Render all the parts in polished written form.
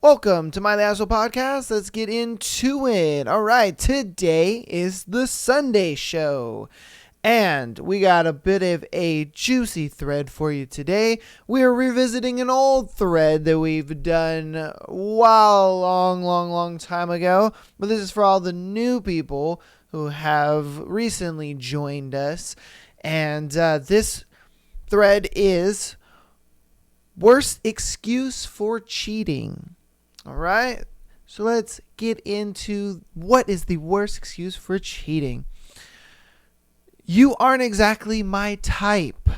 Welcome to My Asshole Podcast. Let's get into it. All right, today is the Sunday show. And we got a bit of a juicy thread for you today. We are revisiting an old thread that we've done a long time ago. But this is for all the new people who have recently joined us. And this thread is worst excuse for cheating. All right, so let's get into what is the worst excuse for cheating. You aren't exactly my type.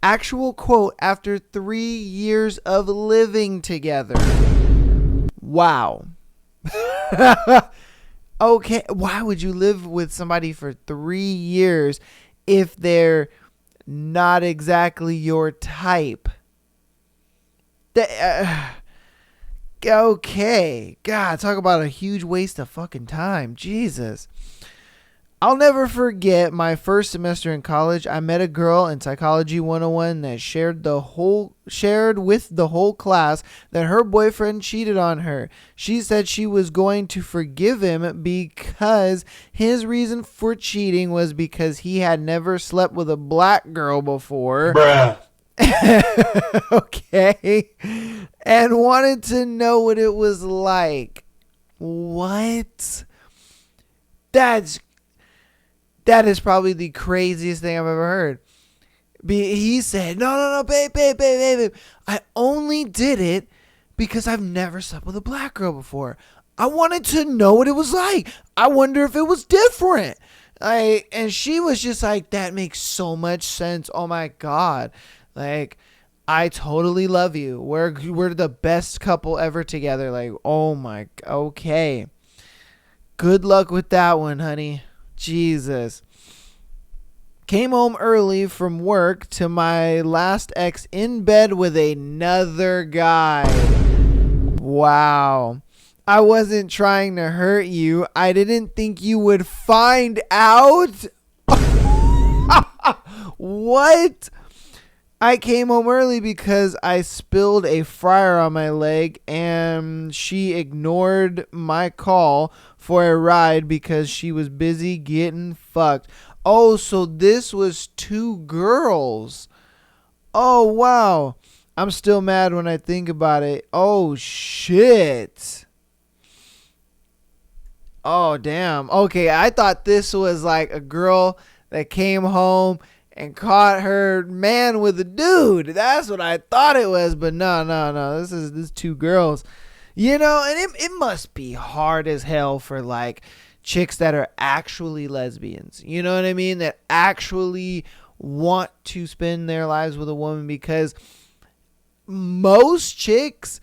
Actual quote after 3 years of living together. Wow. Okay, why would you live with somebody for 3 years if they're not exactly your type? Okay. God, talk about a huge waste of fucking time. Jesus. I'll never forget my first semester in college. I met a girl in Psychology 101 that shared with the whole class that her boyfriend cheated on her. She said she was going to forgive him because his reason for cheating was because he had never slept with a black girl before. Bruh. Okay. And wanted to know what it was like. What? That is probably the craziest thing I've ever heard. He said, no, babe. I only did it because I've never slept with a black girl before. I wanted to know what it was like. I wonder if it was different. And she was just like, that makes so much sense. Oh my God. Like, I totally love you. We're the best couple ever together. Like, oh my, okay. Good luck with that one, honey. Jesus. Came home early from work to my last ex in bed with another guy. Wow. I wasn't trying to hurt you. I didn't think you would find out. What? I came home early because I spilled a fryer on my leg and she ignored my call for a ride because she was busy getting fucked. Oh, so this was 2 girls. Oh, wow. I'm still mad when I think about it. Oh, shit. Oh, damn. Okay, I thought this was like a girl that came home and caught her man with a dude. That's what I thought it was. But no. This is 2 girls. You know, and it must be hard as hell for like chicks that are actually lesbians. You know what I mean? That actually want to spend their lives with a woman, because most chicks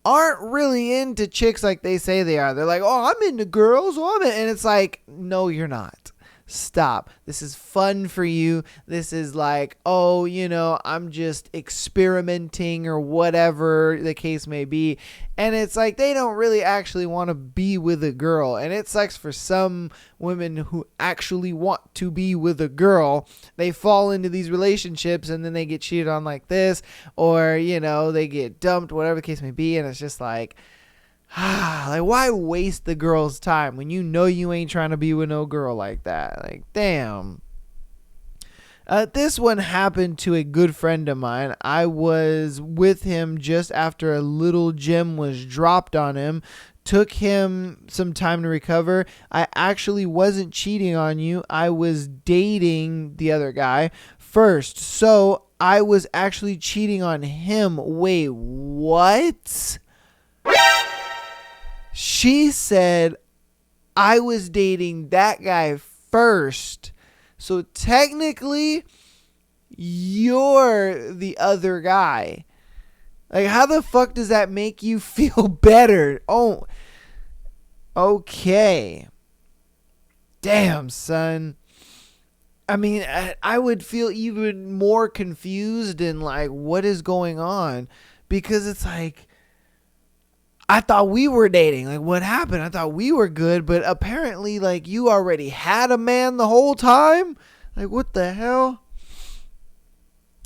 aren't really into chicks like they say they are. They're like, oh, I'm into girls. And it's like, no, you're not. Stop. This is fun for you. This is like, oh, you know, I'm just experimenting or whatever the case may be. And it's like they don't really actually want to be with a girl. And it sucks for some women who actually want to be with a girl. They fall into these relationships and then they get cheated on like this, or, you know, they get dumped, whatever the case may be. And it's just like, like, why waste the girl's time when you know you ain't trying to be with no girl like that? Like, damn. This one happened to a good friend of mine. I was with him just after a little gem was dropped on him. Took him some time to recover. I actually wasn't cheating on you. I was dating the other guy first. So I was actually cheating on him. Wait, what? She said I was dating that guy first. So technically, you're the other guy. Like, how the fuck does that make you feel better? Oh, okay. Damn, son. I mean, I would feel even more confused and like, what is going on? Because it's like, I thought we were dating. Like, what happened? I thought we were good, but apparently, like, you already had a man the whole time? Like, what the hell?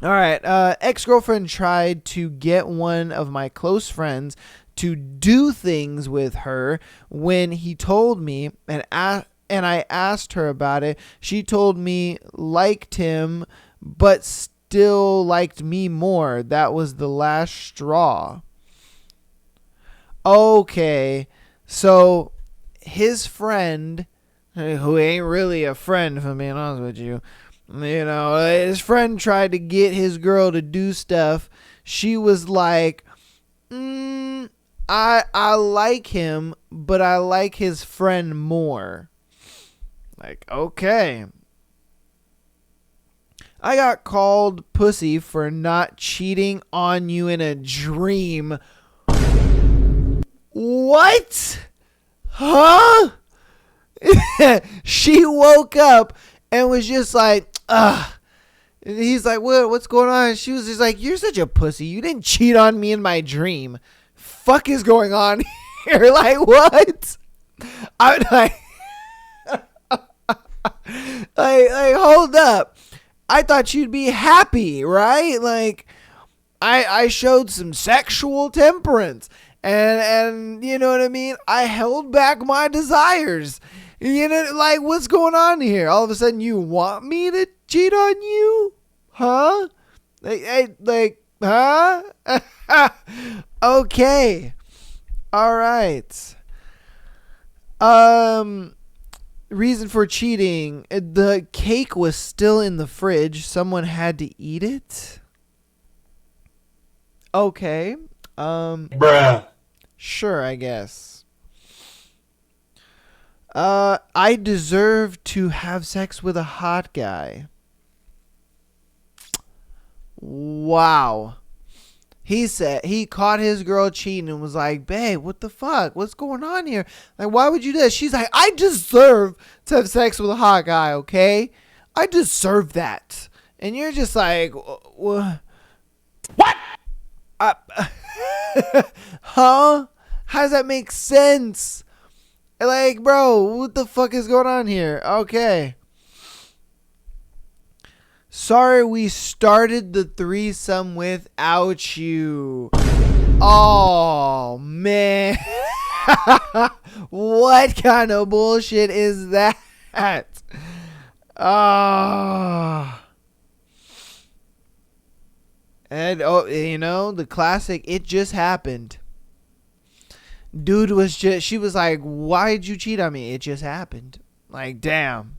All right. Ex-girlfriend tried to get one of my close friends to do things with her when he told me and I asked her about it. She told me liked him, but still liked me more. That was the last straw. Okay. So his friend, who ain't really a friend, if I'm being honest with you, his friend tried to get his girl to do stuff. She was like, I like him, but I like his friend more. Like, okay. I got called pussy for not cheating on you in a dream. What? Huh? She woke up and was just like, ugh. And he's like, what's going on? And she was just like, you're such a pussy. You didn't cheat on me in my dream. Fuck is going on here? Like, what? I'm like, like, hold up. I thought you'd be happy, right? Like, I showed some sexual temperance. And you know what I mean? I held back my desires. You know, like, what's going on here? All of a sudden, you want me to cheat on you? Huh? Huh? Okay. All right. Reason for cheating. The cake was still in the fridge. Someone had to eat it. Okay. Bruh. Sure, I guess. I deserve to have sex with a hot guy. Wow. He said he caught his girl cheating and was like, babe, what the fuck? What's going on here? Like, why would you do that? She's like, I deserve to have sex with a hot guy, okay? I deserve that. And you're just like, what? Huh? How does that make sense? Like, bro, what the fuck is going on here? Okay. Sorry we started the threesome without you. Oh, man. What kind of bullshit is that? Oh. And, the classic, it just happened. Dude was just, she was like, why'd you cheat on me? It just happened. Like, damn.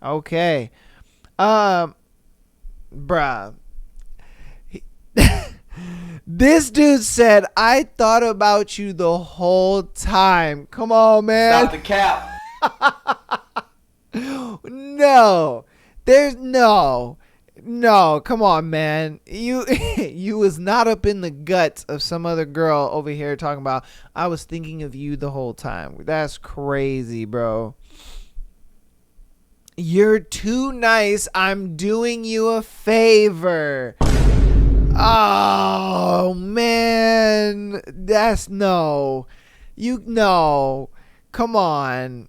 Okay. Bruh. This dude said, I thought about you the whole time. Come on, man. Stop the cap. No. There's no. No, come on, man. You was not up in the guts of some other girl over here talking about, I was thinking of you the whole time. That's crazy, bro. You're too nice. I'm doing you a favor. Oh, man. That's no. No. Come on.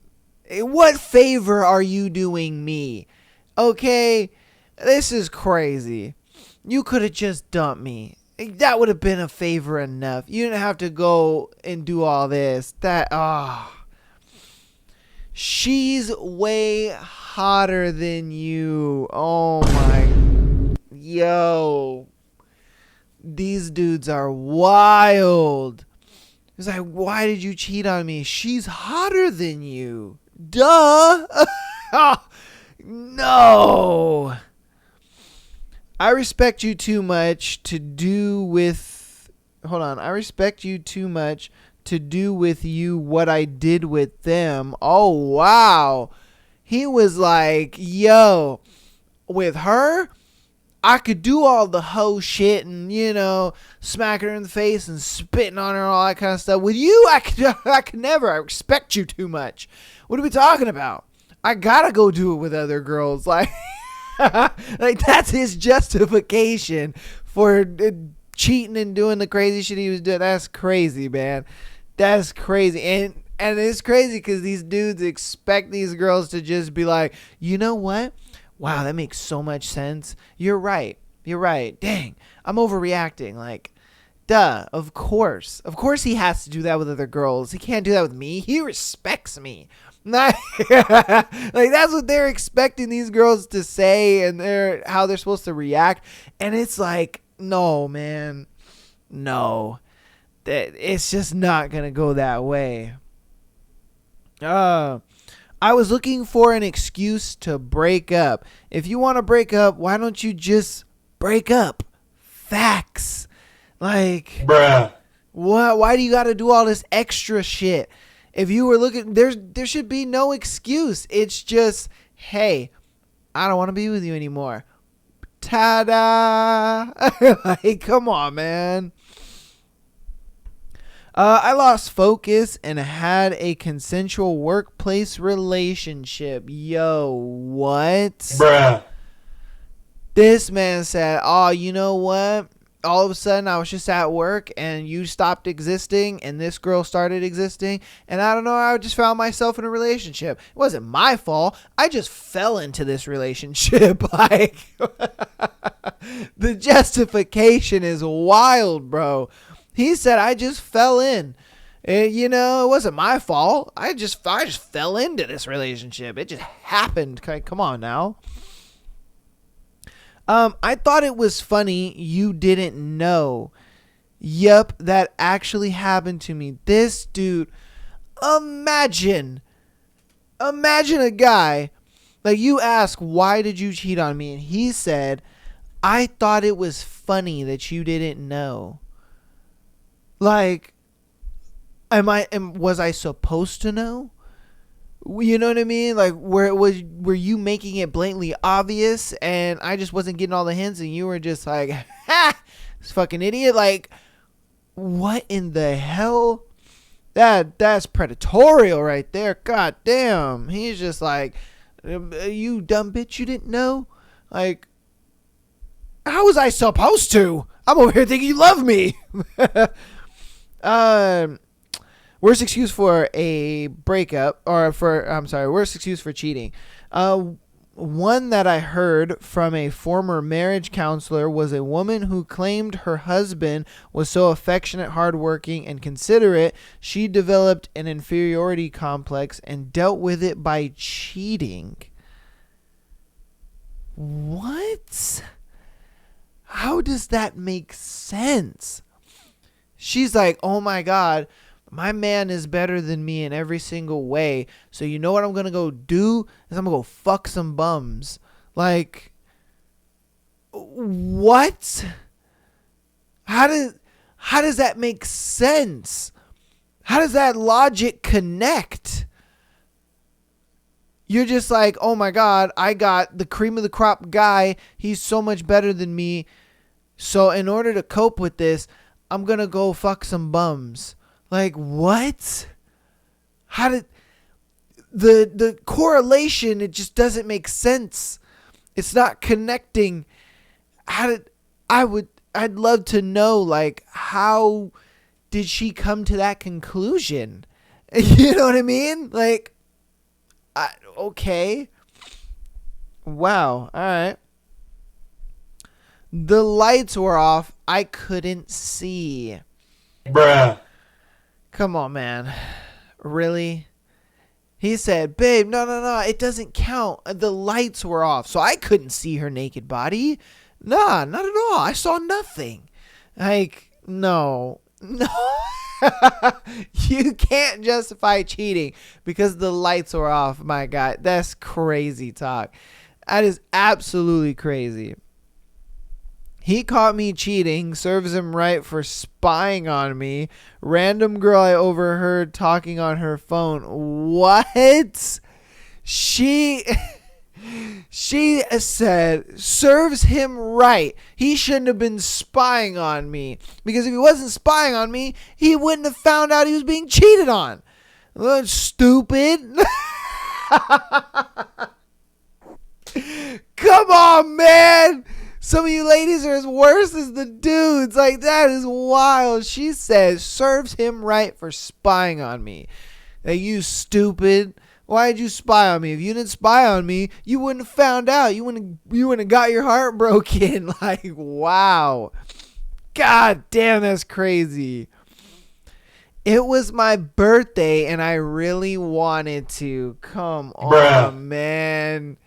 What favor are you doing me? Okay? This is crazy. You could have just dumped me. That would have been a favor enough. You didn't have to go and do all this. She's way hotter than you. Oh my. Yo. These dudes are wild. It's like, why did you cheat on me? She's hotter than you. Duh. No. I respect you too much to do with... Hold on. I respect you too much to do with you what I did with them. Oh, wow. He was like, yo, with her, I could do all the hoe shit and, smack her in the face and spitting on her and all that kind of stuff. With you, I could never. I respect you too much. What are we talking about? I gotta go do it with other girls. Like... like, that's his justification for cheating and doing the crazy shit he was doing. That's crazy, man. That's crazy. And it's crazy because these dudes expect these girls to just be like, you know what? Wow, that makes so much sense. You're right. You're right. Dang, I'm overreacting. Like, duh, of course. Of course he has to do that with other girls. He can't do that with me. He respects me. Like, that's what they're expecting these girls to say, and how they're supposed to react. And it's like, no, man. No. It's just not going to go that way. I was looking for an excuse to break up. If you want to break up, why don't you just break up? Facts. Like, Bruh. what? Why do you got to do all this extra shit? If you were looking, there should be no excuse. It's just, hey, I don't want to be with you anymore. Ta-da! Like, come on, man. I lost focus and had a consensual workplace relationship. Yo, what? Bruh. This man said, oh, you know what? All of a sudden, I was just at work and you stopped existing and this girl started existing. And I don't know, I just found myself in a relationship. It wasn't my fault. I just fell into this relationship. Like, the justification is wild, bro. He said, I just fell in. It wasn't my fault. I just fell into this relationship. It just happened. Come on now. I thought it was funny you didn't know. Yup, that actually happened to me. This dude, imagine a guy, like, you ask, why did you cheat on me? And he said, I thought it was funny that you didn't know. Like, was I supposed to know? You know what I mean? Like, were you making it blatantly obvious and I just wasn't getting all the hints and you were just like, ha, this fucking idiot. Like, what in the hell? That's predatorial right there. God damn. He's just like, you dumb bitch, you didn't know? Like, how was I supposed to? I'm over here thinking you love me. Worst excuse for a breakup, worst excuse for cheating. One that I heard from a former marriage counselor was a woman who claimed her husband was so affectionate, hardworking, and considerate, she developed an inferiority complex and dealt with it by cheating. What? How does that make sense? She's like, oh my God, my man is better than me in every single way. So you know what I'm going to go do? Is I'm going to go fuck some bums. Like, what? How does that make sense? How does that logic connect? You're just like, oh my God, I got the cream of the crop guy. He's so much better than me. So in order to cope with this, I'm going to go fuck some bums. Like, what? How did the correlation, it just doesn't make sense. It's not connecting. I'd love to know, like, how did she come to that conclusion? You know what I mean? Like, okay. Wow. All right. The lights were off. I couldn't see. Bruh. Come on, man. Really? He said, babe, no. It doesn't count. The lights were off, so I couldn't see her naked body. Nah, not at all. I saw nothing. Like, no. You can't justify cheating because the lights were off, my guy. That's crazy talk. That is absolutely crazy. He caught me cheating, serves him right for spying on me. Random girl I overheard talking on her phone. What? She said, serves him right. He shouldn't have been spying on me. Because if he wasn't spying on me, he wouldn't have found out he was being cheated on. Stupid. Come on, man. Some of you ladies are as worse as the dudes. Like, that is wild. She says, serves him right for spying on me. Like, you stupid. Why did you spy on me? If you didn't spy on me, you wouldn't have found out. You wouldn't have got your heart broken. Like, wow. God damn, that's crazy. It was my birthday and I really wanted to. Come on, man.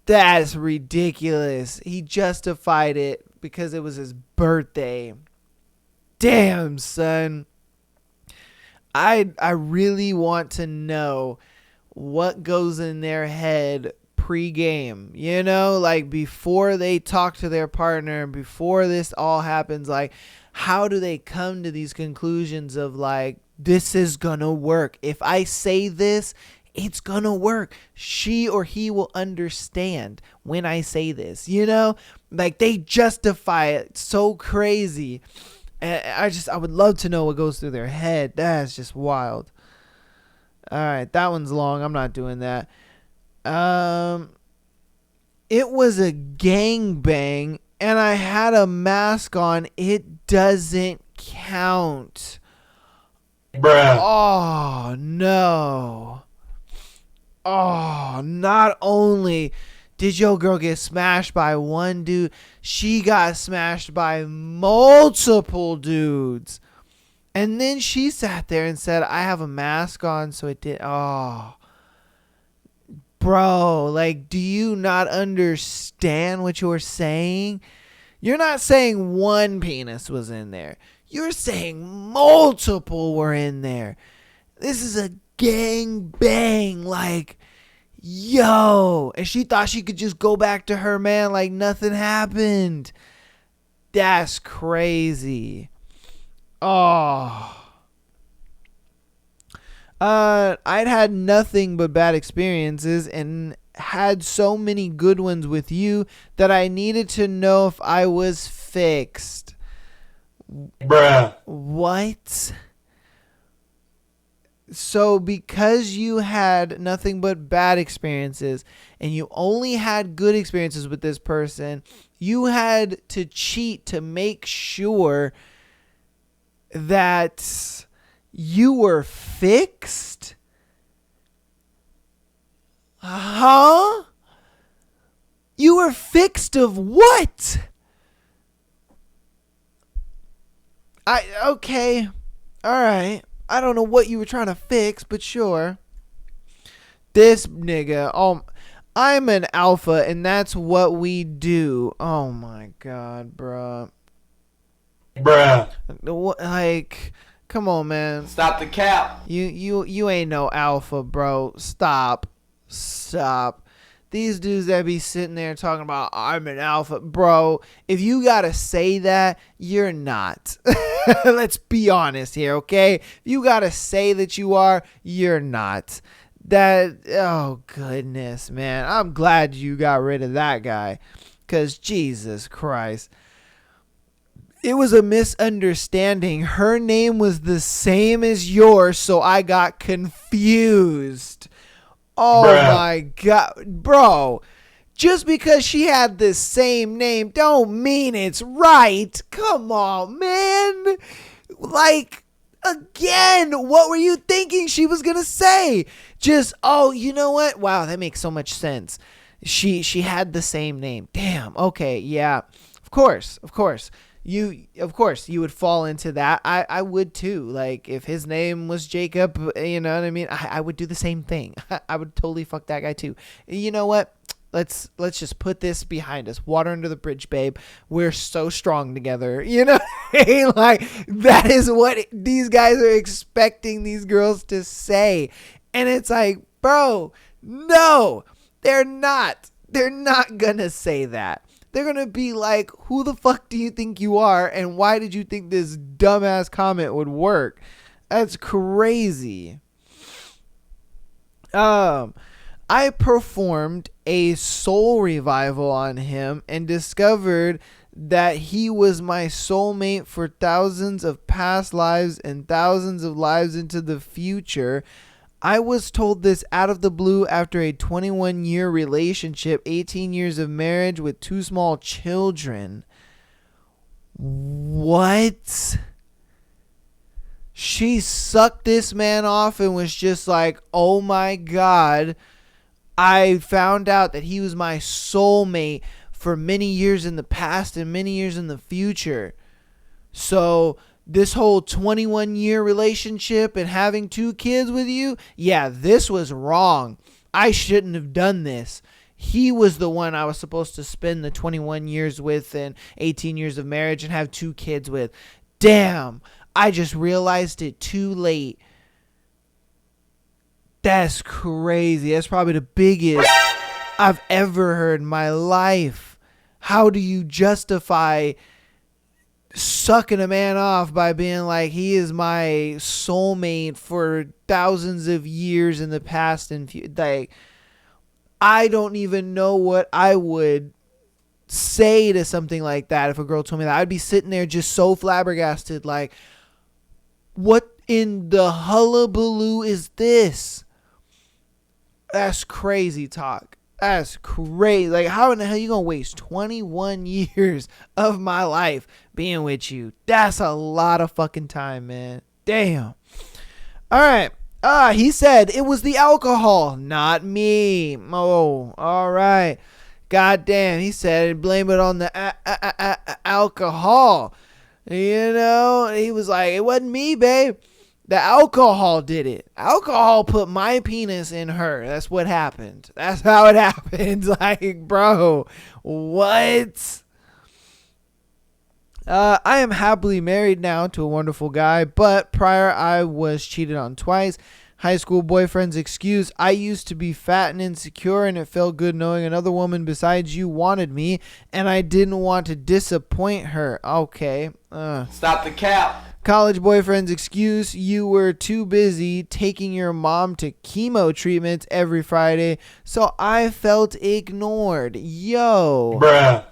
That's ridiculous. He justified it because it was his birthday. Damn, son. I really want to know what goes in their head pre-game, you know, like before they talk to their partner, before this all happens. Like, how do they come to these conclusions of like, this is gonna work? If I say this, it's gonna work. She or he will understand when I say this, you know, like they justify it so crazy. And I would love to know what goes through their head. That's just wild. All right, that one's long. I'm not doing that. It was a gangbang and I had a mask on. It doesn't count. Bruh. Oh, no. Oh, not only did your girl get smashed by one dude, she got smashed by multiple dudes. And then she sat there and said, I have a mask on, so it did. Oh, bro, like, do you not understand what you're saying? You're not saying one penis was in there. You're saying multiple were in there. This is a gang bang, like, yo. And she thought she could just go back to her man like nothing happened. That's crazy. Oh. I'd had nothing but bad experiences and had so many good ones with you that I needed to know if I was fixed. Bruh. What? So because you had nothing but bad experiences and you only had good experiences with this person, you had to cheat to make sure that you were fixed? Huh? You were fixed of what? Okay. All right. I don't know what you were trying to fix, but sure. This nigga, I'm an alpha and that's what we do. Oh my God, bruh. Like, come on, man. Stop the cap. You ain't no alpha, bro. Stop. These dudes that be sitting there talking about, I'm an alpha. Bro, if you gotta say that, you're not. Let's be honest here, okay? If you gotta say that you are, you're not. Oh goodness, man. I'm glad you got rid of that guy. Because Jesus Christ. It was a misunderstanding. Her name was the same as yours, so I got confused. Oh my God. Bro, just because she had the same name don't mean it's right. Come on, man. Like, again, what were you thinking she was going to say? Just, oh, you know what? Wow, that makes so much sense. She had the same name. Damn. Okay, yeah. Of course. You would fall into that. I would too. Like, if his name was Jacob, you know what I mean? I would do the same thing. I would totally fuck that guy too. You know what? Let's just put this behind us. Water under the bridge, babe. We're so strong together. You know? Like, that is what these guys are expecting these girls to say. And it's like, bro, no, they're not. They're not gonna say that. They're going to be like, who the fuck do you think you are? And why did you think this dumbass comment would work? That's crazy. I performed a soul revival on him and discovered that he was my soulmate for thousands of past lives and thousands of lives into the future. I was told this out of the blue after a 21-year relationship, 18 years of marriage with 2 small children. What? she sucked this man off and was just like, oh my God, I found out that he was my soulmate for many years in the past and many years in the future. So this whole 21-year relationship and having 2 kids with you, yeah, this was wrong. I shouldn't have done this. He was the one I was supposed to spend the 21 years with and 18 years of marriage and have 2 kids with. Damn, I just realized it too late. That's crazy. That's probably the biggest I've ever heard in my life. How do you justify sucking a man off by being like, he is my soulmate for thousands of years in the past and like, I don't even know what I would say to something like that if a girl told me that. I'd be sitting there just so flabbergasted, like, what in the hullabaloo is this? That's crazy talk. That's crazy. Like, how in the hell you gonna waste 21 years of my life being with you? That's a lot of fucking time, man. Damn. All right. He said it was the alcohol, not me. Oh, all right. God damn. He said blame it on the alcohol. You know, he was like, it wasn't me, babe. The alcohol did it. Alcohol put my penis in her. That's what happened. That's how it happened. Like, bro, what? I am happily married now to a wonderful guy, but prior I was cheated on twice. High school boyfriend's excuse: I used to be fat and insecure, and it felt good knowing another woman besides you wanted me, and I didn't want to disappoint her. Okay. Stop the cap. College boyfriend's excuse: you were too busy taking your mom to chemo treatments every Friday, so I felt ignored. Yo. Bruh.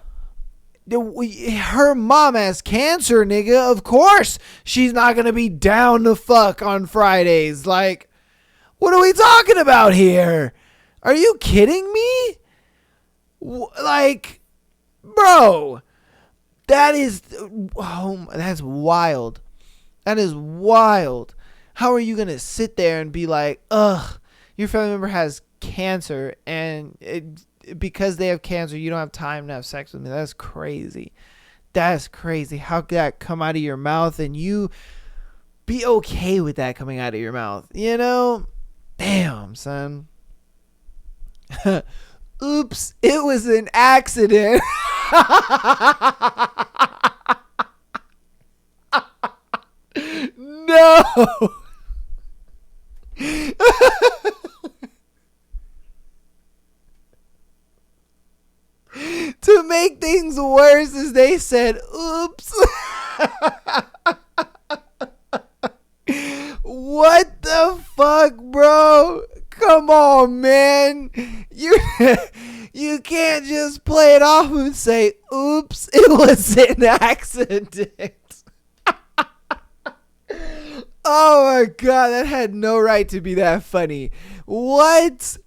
Her mom has cancer, nigga. Of course she's not gonna be down to fuck on Fridays. Like, what are we talking about here? Are you kidding me? Like, bro, that's wild. That is wild. How are you gonna sit there and be like, ugh, your family member has cancer, and because they have cancer, you don't have time to have sex with me? That's crazy. That's crazy. How could that come out of your mouth and you be okay with that coming out of your mouth? You know? Damn, son. Oops, it was an accident. No. To make things worse, as they said, oops. What the fuck, bro? Come on, man. You can't just play it off and say, oops, it was an accident. Oh my God, that had no right to be that funny. What?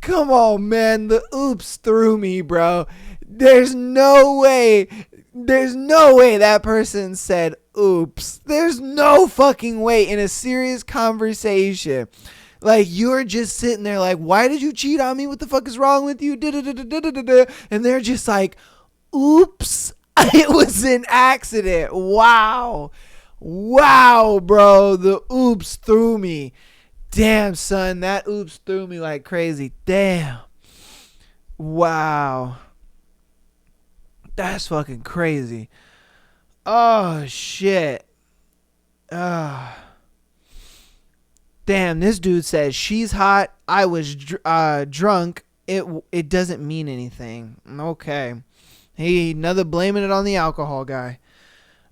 Come on, man. The oops threw me, bro. There's no way that person said oops. There's no fucking way in a serious conversation. Like, you're just sitting there like, why did you cheat on me? What the fuck is wrong with you? And they're just like, oops, it was an accident. Wow. Wow, bro. The oops threw me. Damn, son. That oops threw me like crazy. Damn. Wow. That's fucking crazy. Oh, shit. Damn, this dude says she's hot. I was drunk. It doesn't mean anything. Okay. Hey, another blaming it on the alcohol guy.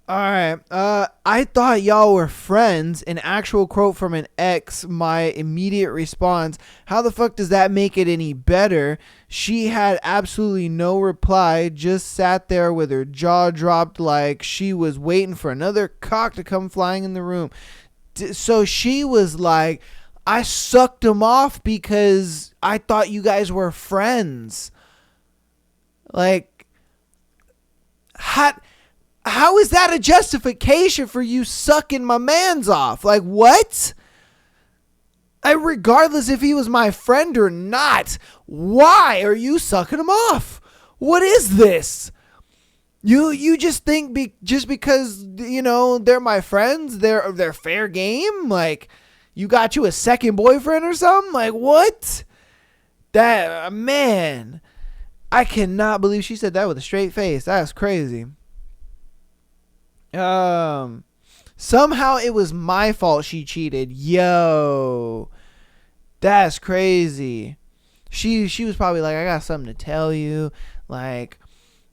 All right. I thought y'all were friends. An actual quote from an ex. My immediate response: how the fuck does that make it any better? She had absolutely no reply. Just sat there with her jaw dropped like she was waiting for another cock to come flying in the room. So she was like, I sucked him off because I thought you guys were friends. Like, hot. How is that a justification for you sucking my mans off? Like, what? Regardless if he was my friend or not, why are you sucking him off? What is this? You just think just because, they're my friends, they're fair game? Like, you got you a second boyfriend or something? Like, what? That, man, I cannot believe she said that with a straight face. That's crazy. Somehow it was my fault she cheated. Yo, that's crazy. She was probably like, I got something to tell you. Like,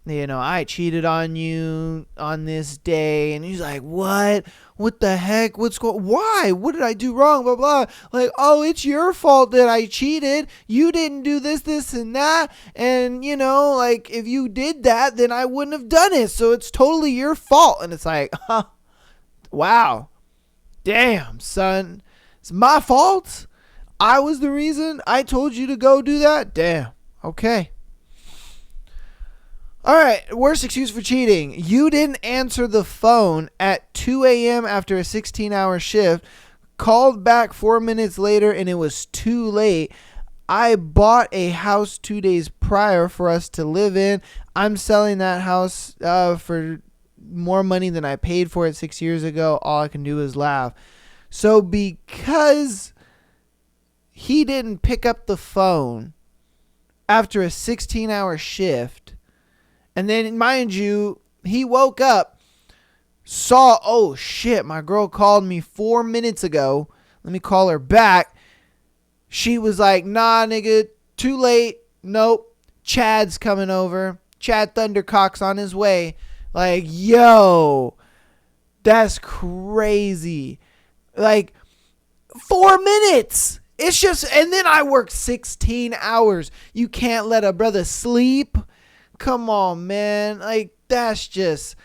I cheated on you on this day. And he's like, what? What the heck? Why? What did I do wrong? Blah, blah. Like, oh, it's your fault that I cheated. You didn't do this, and that. And, like, if you did that, then I wouldn't have done it. So it's totally your fault. And it's like, wow. Damn, son. It's my fault. I was the reason. I told you to go do that. Damn. Okay. All right, worst excuse for cheating. You didn't answer the phone at 2 a.m. after a 16-hour shift, called back 4 minutes later, and it was too late. I bought a house 2 days prior for us to live in. I'm selling that house for more money than I paid for it 6 years ago. All I can do is laugh. So because he didn't pick up the phone after a 16-hour shift, and then, mind you, he woke up, saw, oh shit, my girl called me 4 minutes ago. Let me call her back. She was like, nah, nigga, too late. Nope. Chad's coming over. Chad Thundercock's on his way. Like, yo, that's crazy. Like, 4 minutes. It's just, and then I work 16 hours. You can't let a brother sleep. Come on, man. Like, that's just,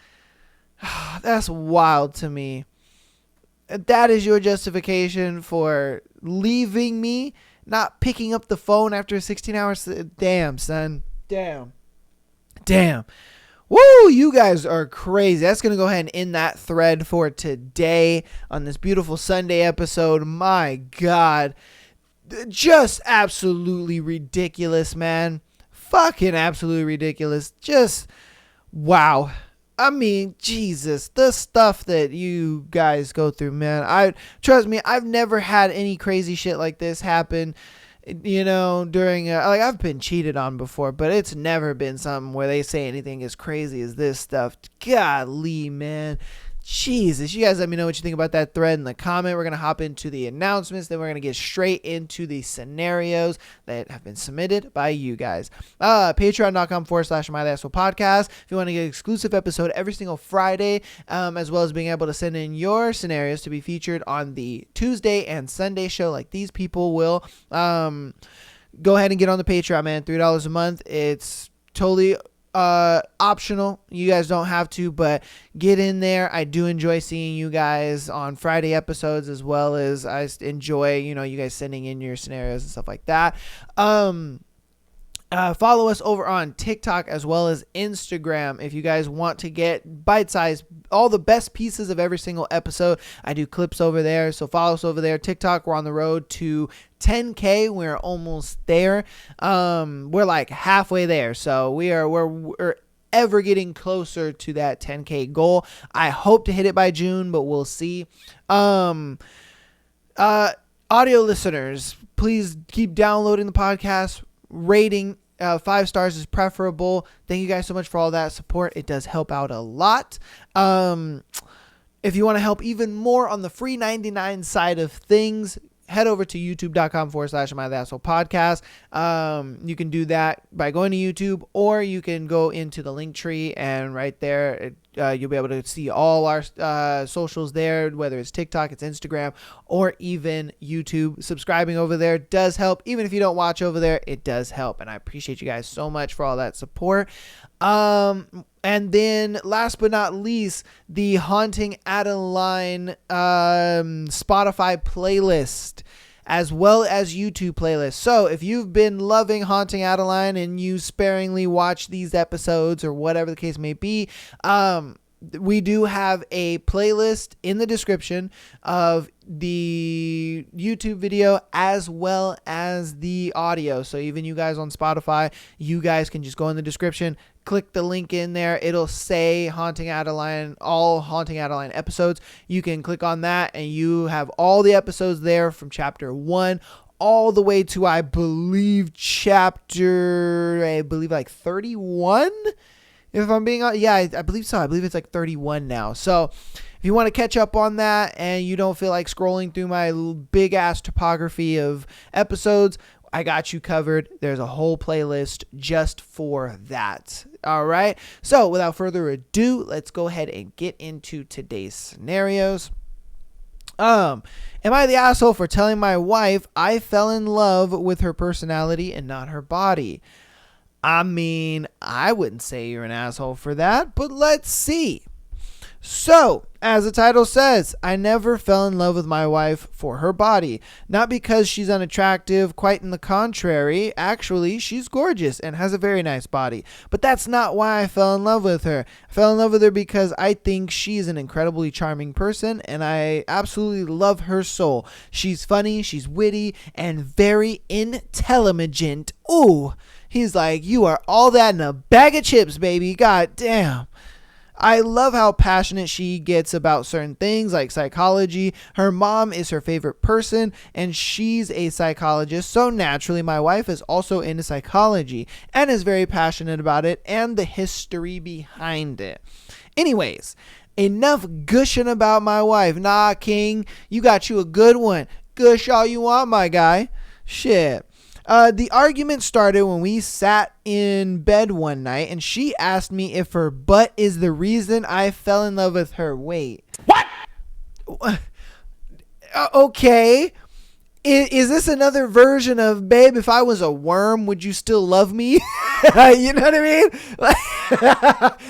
that's wild to me. That is your justification for leaving me, not picking up the phone after 16 hours. Damn, son. Damn. Woo, you guys are crazy. That's going to go ahead and end that thread for today on this beautiful Sunday episode. My God. Just absolutely ridiculous, man. Fucking absolutely ridiculous. Just, wow. I mean, Jesus, the stuff that you guys go through, man. Trust me, I've never had any crazy shit like this happen, during, like, I've been cheated on before, but it's never been something where they say anything as crazy as this stuff. Golly, man. Jesus, you guys let me know what you think about that thread in the comment. We're going to hop into the announcements. Then we're going to get straight into the scenarios that have been submitted by you guys. Patreon.com/MyTheAsshole If you want to get an exclusive episode every single Friday, as well as being able to send in your scenarios to be featured on the Tuesday and Sunday show like these people will, go ahead and get on the Patreon, man. $3 a month. It's totally optional. You guys don't have to, but get in there. I do enjoy seeing you guys on Friday episodes, as well as I enjoy, you guys sending in your scenarios and stuff like that. Follow us over on TikTok as well as Instagram if you guys want to get bite-sized, all the best pieces of every single episode. I do clips over there, so follow us over there. TikTok, we're on the road to 10K. We're almost there. We're like halfway there, so we're ever getting closer to that 10K goal. I hope to hit it by June, but we'll see. Audio listeners, please keep downloading the podcast. Rating 5 stars is preferable. Thank you guys so much for all that support. It does help out a lot. If you want to help even more on the free 99 side of things, head over to youtube.com/MyTheAssholePodcast. You can do that by going to YouTube, or you can go into the link tree, and right there, you'll be able to see all our socials there, whether it's TikTok, it's Instagram, or even YouTube. Subscribing over there does help. Even if you don't watch over there, it does help, and I appreciate you guys so much for all that support. And then last but not least, the Haunting Adeline Spotify playlist, as well as YouTube playlist. So if you've been loving Haunting Adeline and you sparingly watch these episodes or whatever the case may be, we do have a playlist in the description of the YouTube video as well as the audio. So even you guys on Spotify, you guys can just go in the description, click the link in there. It'll say Haunting Adeline, all Haunting Adeline episodes. You can click on that and you have all the episodes there from chapter 1 all the way to, I believe, chapter, like 31. If I'm being honest, yeah, I believe so. I believe it's like 31 now. So if you want to catch up on that and you don't feel like scrolling through my big ass topography of episodes, I got you covered. There's a whole playlist just for that. All right. So without further ado, let's go ahead and get into today's scenarios. Am I the asshole for telling my wife I fell in love with her personality and not her body? I mean, I wouldn't say you're an asshole for that, but let's see. So, as the title says, I never fell in love with my wife for her body. Not because she's unattractive, quite in the contrary. Actually, she's gorgeous and has a very nice body. But that's not why I fell in love with her. I fell in love with her because I think she's an incredibly charming person and I absolutely love her soul. She's funny, she's witty, and very intelligent. Ooh, he's like, you are all that in a bag of chips, baby. God damn. I love how passionate she gets about certain things like psychology. Her mom is her favorite person and she's a psychologist. So naturally, my wife is also into psychology and is very passionate about it and the history behind it. Anyways, enough gushing about my wife. Nah, King, you got you a good one. Gush all you want, my guy. Shit. The argument started when we sat in bed one night and she asked me if her butt is the reason I fell in love with her. Wait. What? Okay. Is this another version of, babe, if I was a worm, would you still love me? You know what I mean? Like,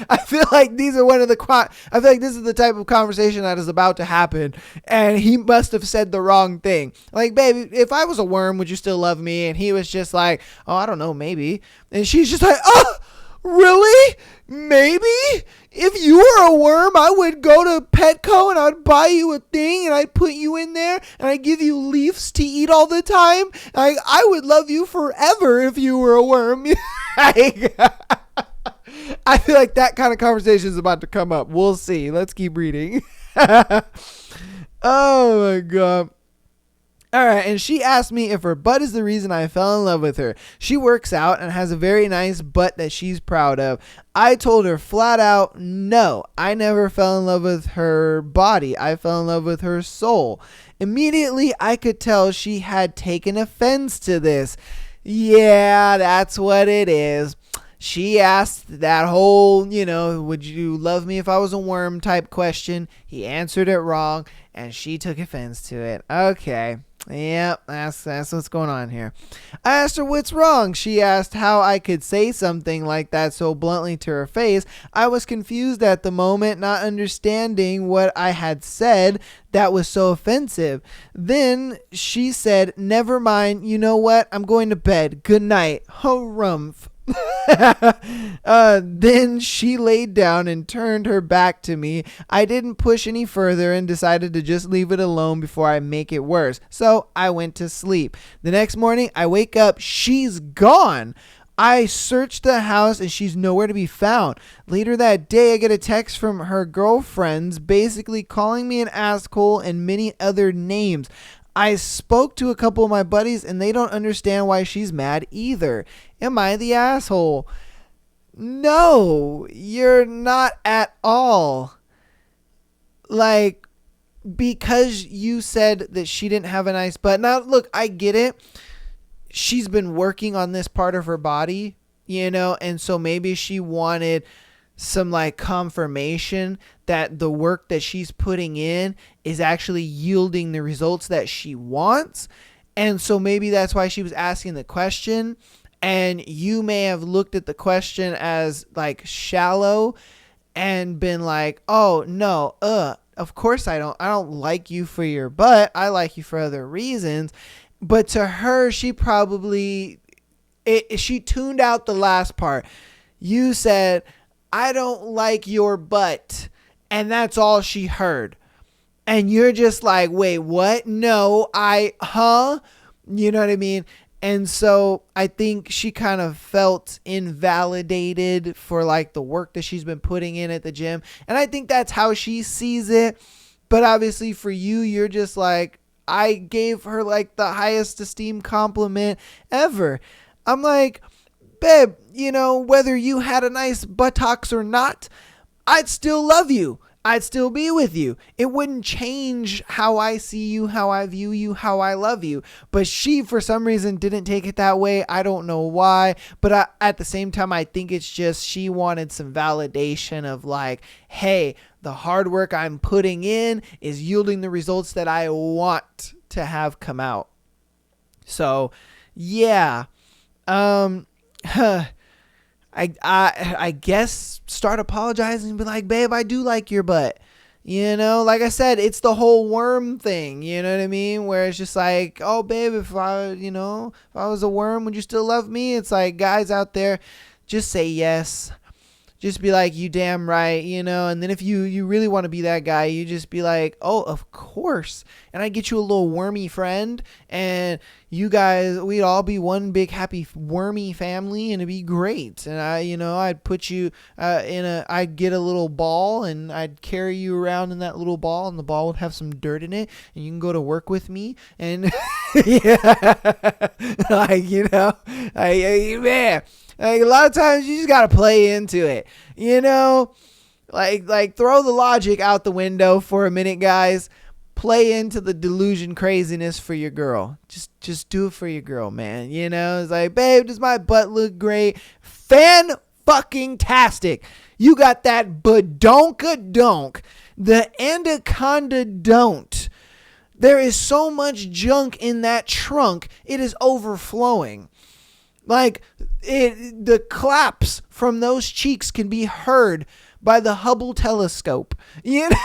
I feel like these are I feel like this is the type of conversation that is about to happen. And he must have said the wrong thing. Like, babe, if I was a worm, would you still love me? And he was just like, oh, I don't know, maybe. And she's just like, oh, really? Maybe? If you were a worm, I would go to Petco and I'd buy you a thing and I'd put you in there and I'd give you leaves to eat all the time. I would love you forever if you were a worm. I feel like that kind of conversation is about to come up. We'll see. Let's keep reading. Oh my God. All right, and she asked me if her butt is the reason I fell in love with her. She works out and has a very nice butt that she's proud of. I told her flat out, no, I never fell in love with her body. I fell in love with her soul. Immediately, I could tell she had taken offense to this. Yeah, that's what it is. She asked that whole, would you love me if I was a worm type question. He answered it wrong, and she took offense to it. Okay. Yep, that's what's going on here. I asked her what's wrong. She asked how I could say something like that so bluntly to her face. I was confused at the moment, not understanding what I had said that was so offensive. Then she said, never mind, you know what? I'm going to bed. Good night. Harumph. Then she laid down and turned her back to me. I didn't push any further and decided to just leave it alone before I make it worse. So I went to sleep. The next morning I wake up, she's gone. I searched the house and she's nowhere to be found. Later that day, I get a text from her girlfriends basically calling me an asshole and many other names. I spoke to a couple of my buddies and they don't understand why she's mad either. Am I the asshole? No, you're not at all. Like, because you said that she didn't have a nice butt. Now, look, I get it. She's been working on this part of her body, and so maybe she wanted some like confirmation that the work that she's putting in is actually yielding the results that she wants. And so maybe that's why she was asking the question, and you may have looked at the question as like shallow and been like, oh no, of course I don't like you for your butt. I like you for other reasons. But to her, she probably, she tuned out the last part. You said, I don't like your butt. And that's all she heard. And you're just like, wait, what? No, you know what I mean? And so I think she kind of felt invalidated for like the work that she's been putting in at the gym. And I think that's how she sees it. But obviously for you, you're just like, I gave her like the highest esteem compliment ever. I'm like, babe, you know, whether you had a nice buttocks or not, I'd still love you. I'd still be with you. It wouldn't change how I see you, how I view you, how I love you. But she, for some reason, didn't take it that way. I don't know why. But at the same time, I think it's just she wanted some validation of like, hey, the hard work I'm putting in is yielding the results that I want to have come out. So, yeah. I guess start apologizing and be like, babe, I do like your butt. You know, like I said, it's the whole worm thing. You know what I mean? Where it's just like, oh, babe, if I was a worm, would you still love me? It's like, guys out there, just say yes. Just be like, you damn right, you know. And then if you really want to be that guy, you just be like, oh, of course. And I get you a little wormy friend, and you guys, we'd all be one big happy wormy family, and it'd be great. And I'd put you I'd get a little ball, and I'd carry you around in that little ball, and the ball would have some dirt in it, and you can go to work with me. And yeah, man. Like a lot of times you just got to play into it, you know, like throw the logic out the window for a minute, guys. Play into the delusion craziness for your girl. Just do it for your girl, man. You know, it's like, babe, does my butt look great? Fan-fucking-tastic. You got that badonka-donk. The anaconda don't. There is so much junk in that trunk. It is overflowing. Like, the claps from those cheeks can be heard by the Hubble telescope. You know?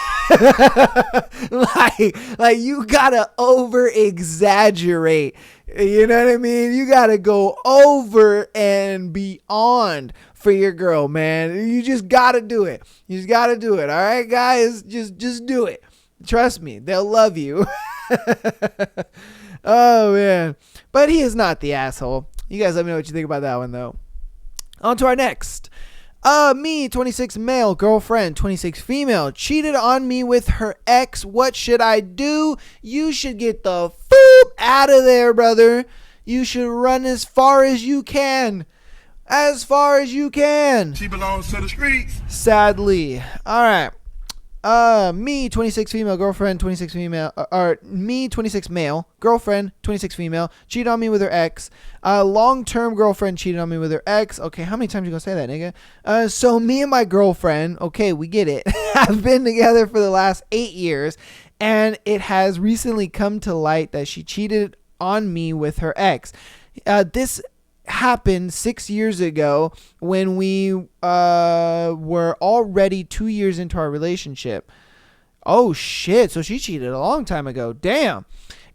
like you gotta over exaggerate. You know what I mean? You gotta go over and beyond for your girl, man. You just gotta do it. You just gotta do it. All right, guys, just do it. Trust me, they'll love you. Oh man, but he is not the asshole. You guys let me know what you think about that one, though. On to our next. Me, 26 male, girlfriend, 26 female, cheated on me with her ex. What should I do? You should get the out of there, brother. You should run as far as you can. As far as you can. She belongs to the streets. Sadly. All right. Me, 26 female, girlfriend, 26 female, me, 26 male, girlfriend, 26 female, cheated on me with her ex. Long-term girlfriend cheated on me with her ex. Okay, how many times you gonna say that, nigga? So me and my girlfriend, okay, we get it, have been together for the last 8 years, and it has recently come to light that she cheated on me with her ex. This happened 6 years ago when we were already 2 years into our relationship. Oh shit, so she cheated a long time ago. Damn.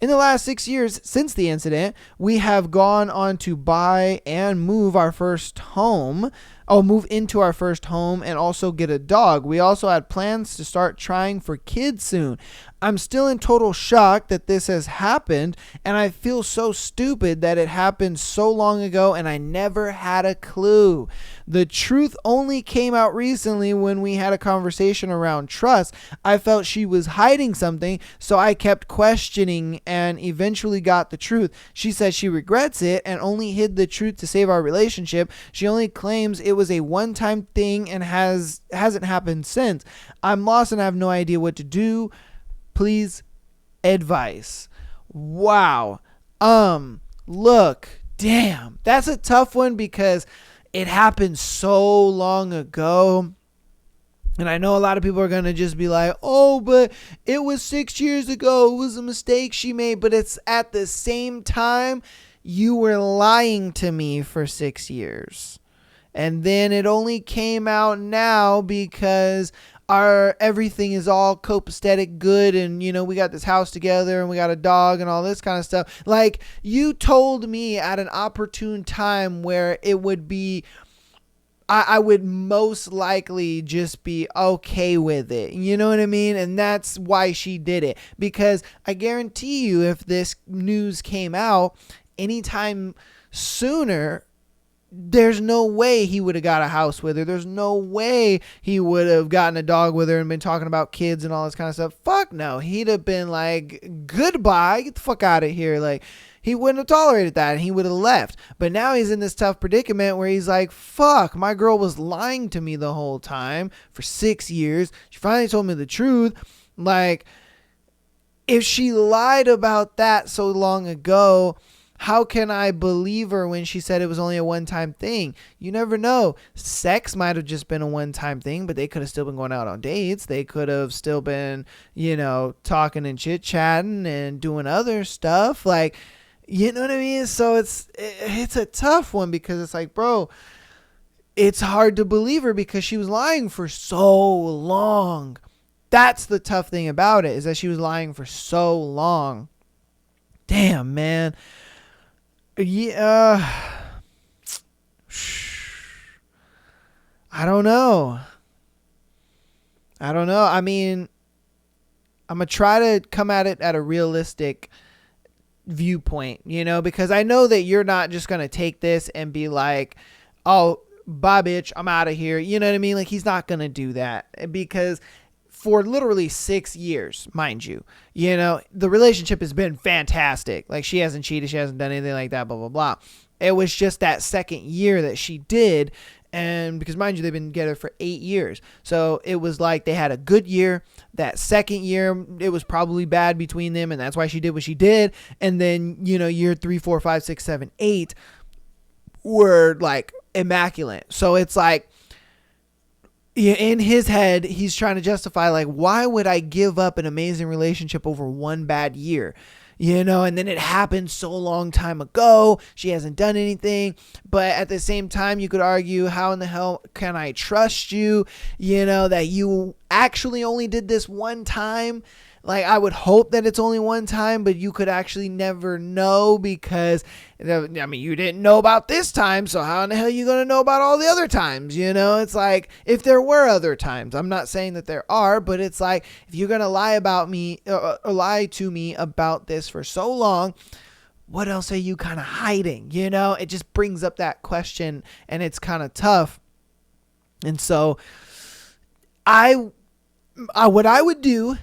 In the last 6 years since the incident, we have gone on to buy and move our first home. Move into our first home and also get a dog. We also had plans to start trying for kids soon. I'm still in total shock that this has happened, and I feel so stupid that it happened so long ago and I never had a clue. The truth only came out recently when we had a conversation around trust. I felt she was hiding something, so I kept questioning and eventually got the truth. She said she regrets it and only hid the truth to save our relationship. She only claims it was a one-time thing and hasn't happened since. I'm lost and I have no idea what to do. Please, advice. Wow. Look, damn. That's a tough one because it happened so long ago. And I know a lot of people are going to just be like, oh, but it was 6 years ago. It was a mistake she made. But it's at the same time, you were lying to me for 6 years. And then it only came out now because our everything is all copacetic good, and we got this house together and we got a dog and all this kind of stuff. Like, you told me at an opportune time where it would be I would most likely just be okay with it. You know what I mean? And that's why she did it. Because I guarantee you, if this news came out anytime sooner, there's no way he would have got a house with her. There's no way he would have gotten a dog with her and been talking about kids and all this kind of stuff. Fuck no. He'd have been like, goodbye, get the fuck out of here. Like, he wouldn't have tolerated that and he would have left. But now he's in this tough predicament where he's like, fuck, my girl was lying to me the whole time for 6 years. She finally told me the truth. Like, if she lied about that so long ago, how can I believe her when she said it was only a one-time thing? You never know. Sex might have just been a one-time thing, but they could have still been going out on dates. They could have still been, talking and chit-chatting and doing other stuff. Like, you know what I mean? So it's a tough one because it's like, bro, it's hard to believe her because she was lying for so long. That's the tough thing about it, is that she was lying for so long. Damn, man. Yeah. I don't know. I mean, I'm going to try to come at it at a realistic viewpoint, because I know that you're not just going to take this and be like, oh, bye bitch, I'm out of here. You know what I mean? Like, he's not going to do that because for literally 6 years, mind you, the relationship has been fantastic. Like, she hasn't cheated. She hasn't done anything like that, blah, blah, blah. It was just that second year that she did. And because, mind you, they've been together for 8 years. So it was like they had a good year. That second year, it was probably bad between them. And that's why she did what she did. And then, year 3, 4, 5, 6, 7, 8 were like immaculate. So it's like, in his head, he's trying to justify, like, why would I give up an amazing relationship over one bad year? And then it happened so long time ago. She hasn't done anything. But at the same time, you could argue, how in the hell can I trust you, that you actually only did this one time? Like, I would hope that it's only one time, but you could actually never know because, you didn't know about this time, so how in the hell are you going to know about all the other times? It's like, if there were other times, I'm not saying that there are, but it's like, if you're going to lie about me, or lie to me about this for so long, what else are you kind of hiding? It just brings up that question, and it's kind of tough. And so, what I would do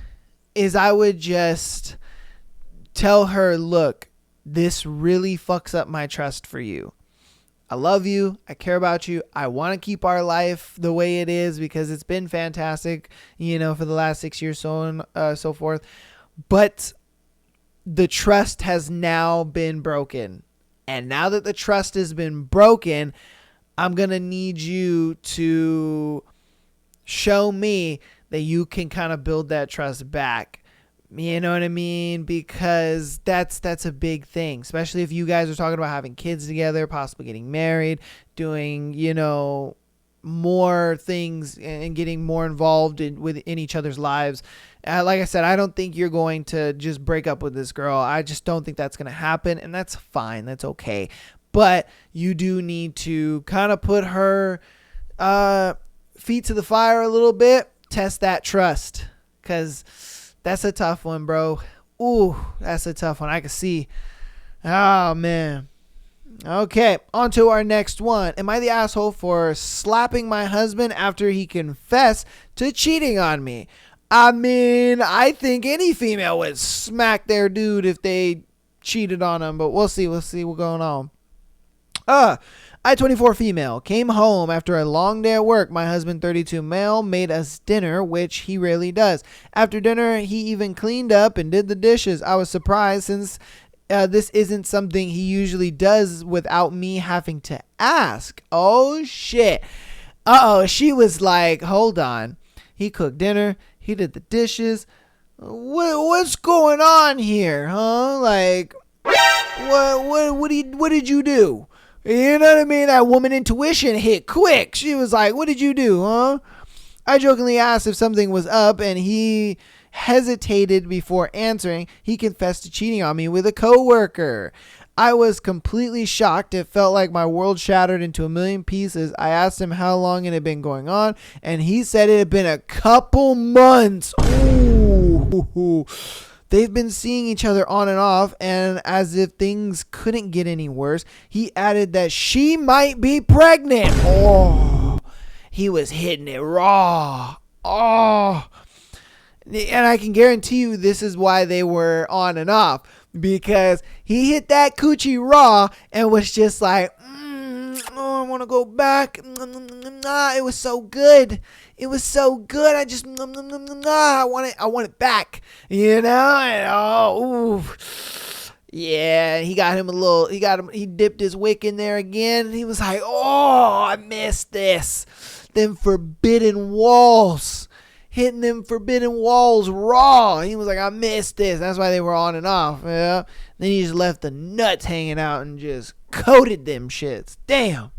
is I would just tell her, look, this really fucks up my trust for you. I love you. I care about you. I want to keep our life the way it is because it's been fantastic, for the last 6 years, so on, so forth. But the trust has now been broken. And now that the trust has been broken, I'm going to need you to show me that you can kind of build that trust back. You know what I mean? Because that's a big thing, especially if you guys are talking about having kids together, possibly getting married, doing, more things and getting more involved in each other's lives. Like I said, I don't think you're going to just break up with this girl. I just don't think that's going to happen, and that's fine. That's okay. But you do need to kind of put her feet to the fire a little bit. Test that trust, because that's a tough one, bro. Ooh, that's a tough one. I can see. Oh, man. Okay, on to our next one. Am I the asshole for slapping my husband after he confessed to cheating on me? I mean, I think any female would smack their dude if they cheated on him, but we'll see. We'll see what's going on. I-24 female came home after a long day at work. My husband, 32 male, made us dinner, which he rarely does. After dinner, he even cleaned up and did the dishes. I was surprised since this isn't something he usually does without me having to ask. Oh, shit. Uh-oh, she was like, hold on. He cooked dinner. He did the dishes. What's going on here, huh? Like, what did you do? You know what I mean? That woman intuition hit quick. She was like, what did you do, huh? I jokingly asked if something was up, and he hesitated before answering. He confessed to cheating on me with a coworker. I was completely shocked. It felt like my world shattered into a million pieces. I asked him how long it had been going on, and he said it had been a couple months. Ooh. They've been seeing each other on and off, and as if things couldn't get any worse, he added that she might be pregnant. Oh, he was hitting it raw. Oh, and I can guarantee you this is why they were on and off, because he hit that coochie raw and was just like, I want to go back. It was so good. It was so good. I just, I want it back. You know? And, yeah, he got him he dipped his wick in there again. And he was like, oh, I missed this. Them forbidden walls. Hitting them forbidden walls raw. He was like, I missed this. That's why they were on and off. Yeah. Then he just left the nuts hanging out and just coated them shits. Damn.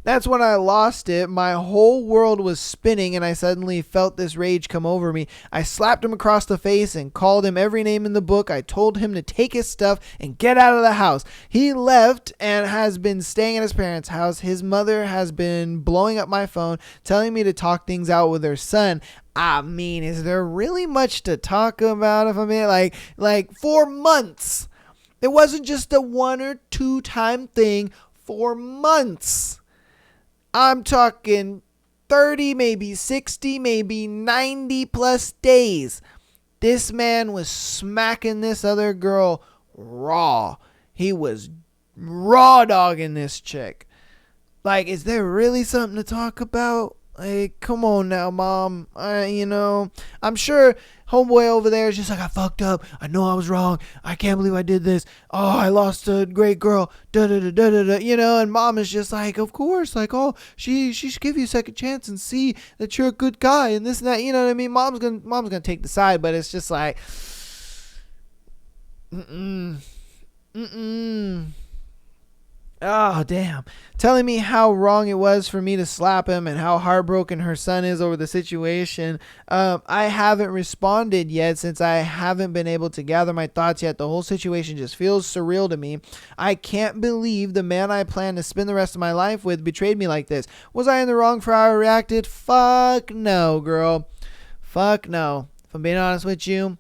That's when I lost it. My whole world was spinning, and I suddenly felt this rage come over me. I slapped him across the face and called him every name in the book. I told him to take his stuff and get out of the house. He left and has been staying at his parents' house. His mother has been blowing up my phone, telling me to talk things out with her son. I mean, is there really much to talk about? If I mean, like 4 months. It wasn't just a 1 or 2 time thing. 4 months. I'm talking 30, maybe 60, maybe 90 plus days. This man was smacking this other girl raw. He was raw dogging this chick. Like, is there really something to talk about? Like, come on now, Mom. I'm sure homeboy over there is just like, I fucked up. I know I was wrong. I can't believe I did this. Oh, I lost a great girl. And Mom is just like, of course. Like, oh, she should give you a second chance and see that you're a good guy and this and that. You know what I mean? Mom's gonna take the side, but it's just like, Oh, damn. Telling me how wrong it was for me to slap him and how heartbroken her son is over the situation. I haven't responded yet since I haven't been able to gather my thoughts yet. The whole situation just feels surreal to me. I can't believe the man I plan to spend the rest of my life with betrayed me like this. Was I in the wrong for how I reacted? Fuck no, girl. Fuck no. If I'm being honest with you,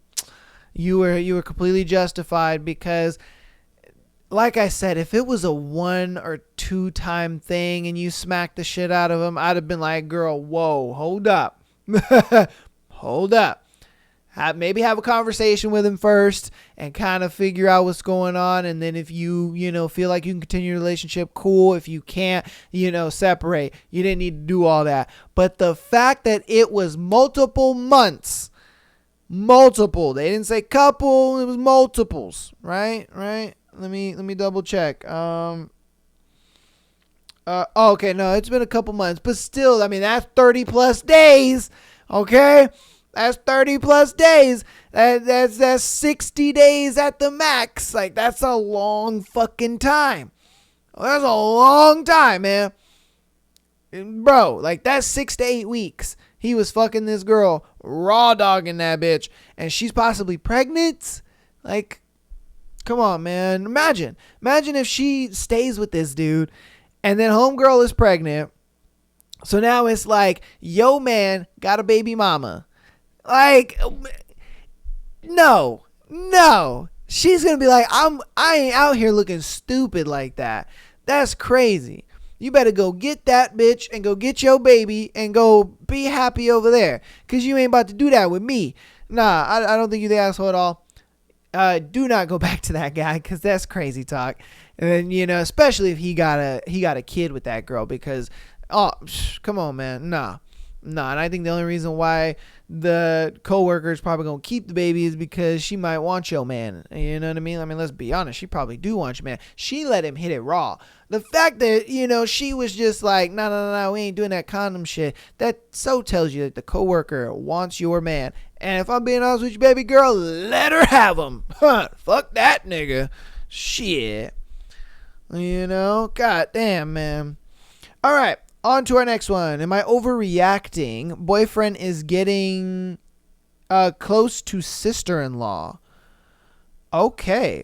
you were completely justified because, like I said, if it was a 1 or 2 time thing and you smacked the shit out of him, I'd have been like, girl, whoa, hold up. Hold up. Maybe have a conversation with him first and kind of figure out what's going on. And then if you feel like you can continue the relationship, cool. If you can't, separate. You didn't need to do all that. But the fact that it was multiple months, they didn't say couple, it was multiples, right? Let me double check. Okay, no, it's been a couple months, but still, I mean, that's 30 plus days. Okay, that's 30 plus days. That's 60 days at the max. Like, that's a long fucking time. That's a long time, man. Bro, like, that's 6 to 8 weeks. He was fucking this girl, raw dogging that bitch, and she's possibly pregnant. Like, come on, man. Imagine if she stays with this dude and then homegirl is pregnant. So now it's like, yo, man, got a baby mama. Like, no. She's going to be like, I ain't out here looking stupid like that. That's crazy. You better go get that bitch and go get your baby and go be happy over there. Because you ain't about to do that with me. Nah, I don't think you're the asshole at all. Do not go back to that guy because that's crazy talk. And then, especially if he got a kid with that girl, because, come on, man. Nah. And I think the only reason why the coworker is probably going to keep the baby is because she might want your man. You know what I mean? I mean, let's be honest. She probably do want your man. She let him hit it raw. The fact that, she was just like, no, we ain't doing that condom shit. That so tells you that the coworker wants your man. And if I'm being honest with you, baby girl, let her have him. Fuck that nigga. Shit. God damn, man. All right. On to our next one. Am I overreacting? Boyfriend is getting close to sister-in-law. Okay.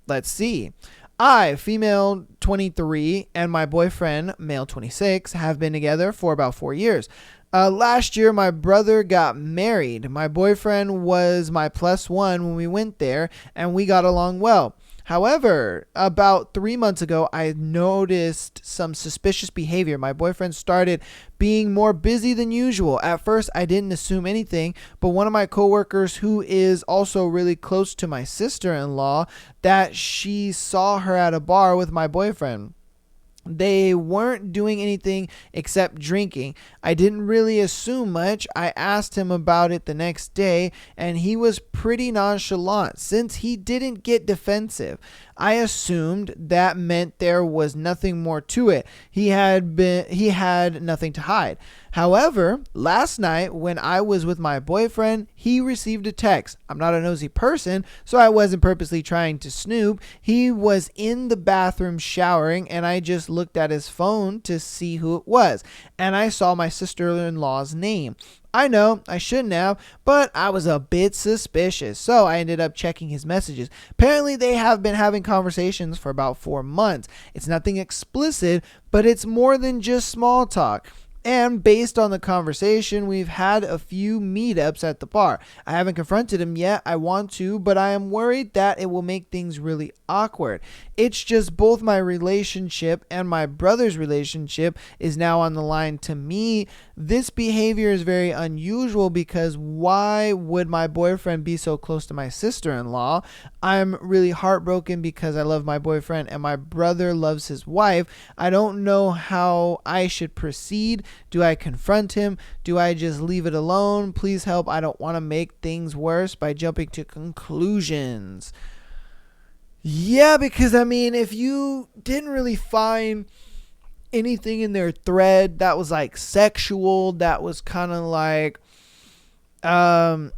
Let's see. I, female 23, and my boyfriend, male 26, have been together for about 4 years. Last year, my brother got married. My boyfriend was my plus one when we went there, and we got along well. However, about 3 months ago, I noticed some suspicious behavior. My boyfriend started being more busy than usual. At first, I didn't assume anything, but one of my coworkers, who is also really close to my sister-in-law, that she saw her at a bar with my boyfriend. They weren't doing anything except drinking. I didn't really assume much. I asked him about it the next day, and he was pretty nonchalant since he didn't get defensive. I assumed that meant there was nothing more to it. He had nothing to hide. However, last night when I was with my boyfriend, he received a text. I'm not a nosy person, so I wasn't purposely trying to snoop. He was in the bathroom showering, and I just looked at his phone to see who it was, and I saw my sister-in-law's name. I know I shouldn't have, but I was a bit suspicious, so I ended up checking his messages. Apparently, they have been having conversations for about 4 months. It's nothing explicit, but it's more than just small talk. And based on the conversation, we've had a few meetups at the bar. I haven't confronted him yet. I want to, but I am worried that it will make things really awkward. It's just both my relationship and my brother's relationship is now on the line. To me, this behavior is very unusual because why would my boyfriend be so close to my sister-in-law? I'm really heartbroken because I love my boyfriend and my brother loves his wife. I don't know how I should proceed. Do I confront him? Do I just leave it alone? Please help. I don't want to make things worse by jumping to conclusions. Yeah, because I mean, if you didn't really find anything in their thread that was like sexual, that was kind of like, like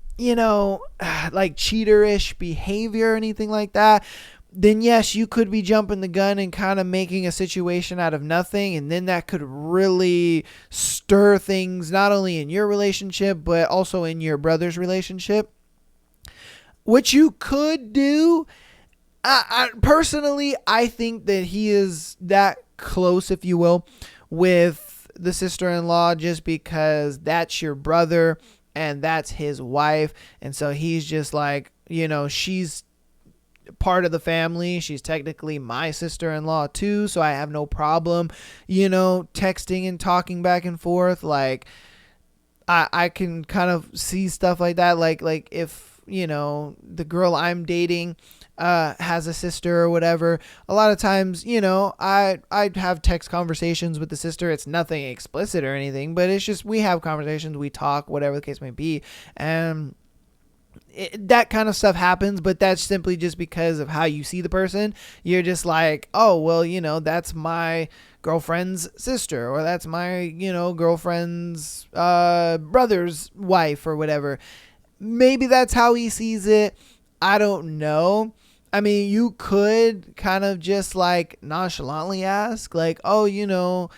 cheaterish behavior or anything like that, then yes, you could be jumping the gun and kind of making a situation out of nothing. And then that could really stir things not only in your relationship, but also in your brother's relationship. What you could do, personally, I think that he is that close, if you will, with the sister-in-law just because that's your brother and that's his wife. And so he's just like, she's part of the family. She's technically my sister-in-law too, so I have no problem, texting and talking back and forth. Like I can kind of see stuff like that. Like if, the girl I'm dating has a sister or whatever, a lot of times, I'd have text conversations with the sister. It's nothing explicit or anything, but it's just we have conversations, we talk, whatever the case may be. And that kind of stuff happens, but that's simply just because of how you see the person. You're just like, oh, well, that's my girlfriend's sister, or that's my, girlfriend's brother's wife or whatever. Maybe that's how he sees it. I don't know. I mean, you could kind of just like nonchalantly ask like, oh,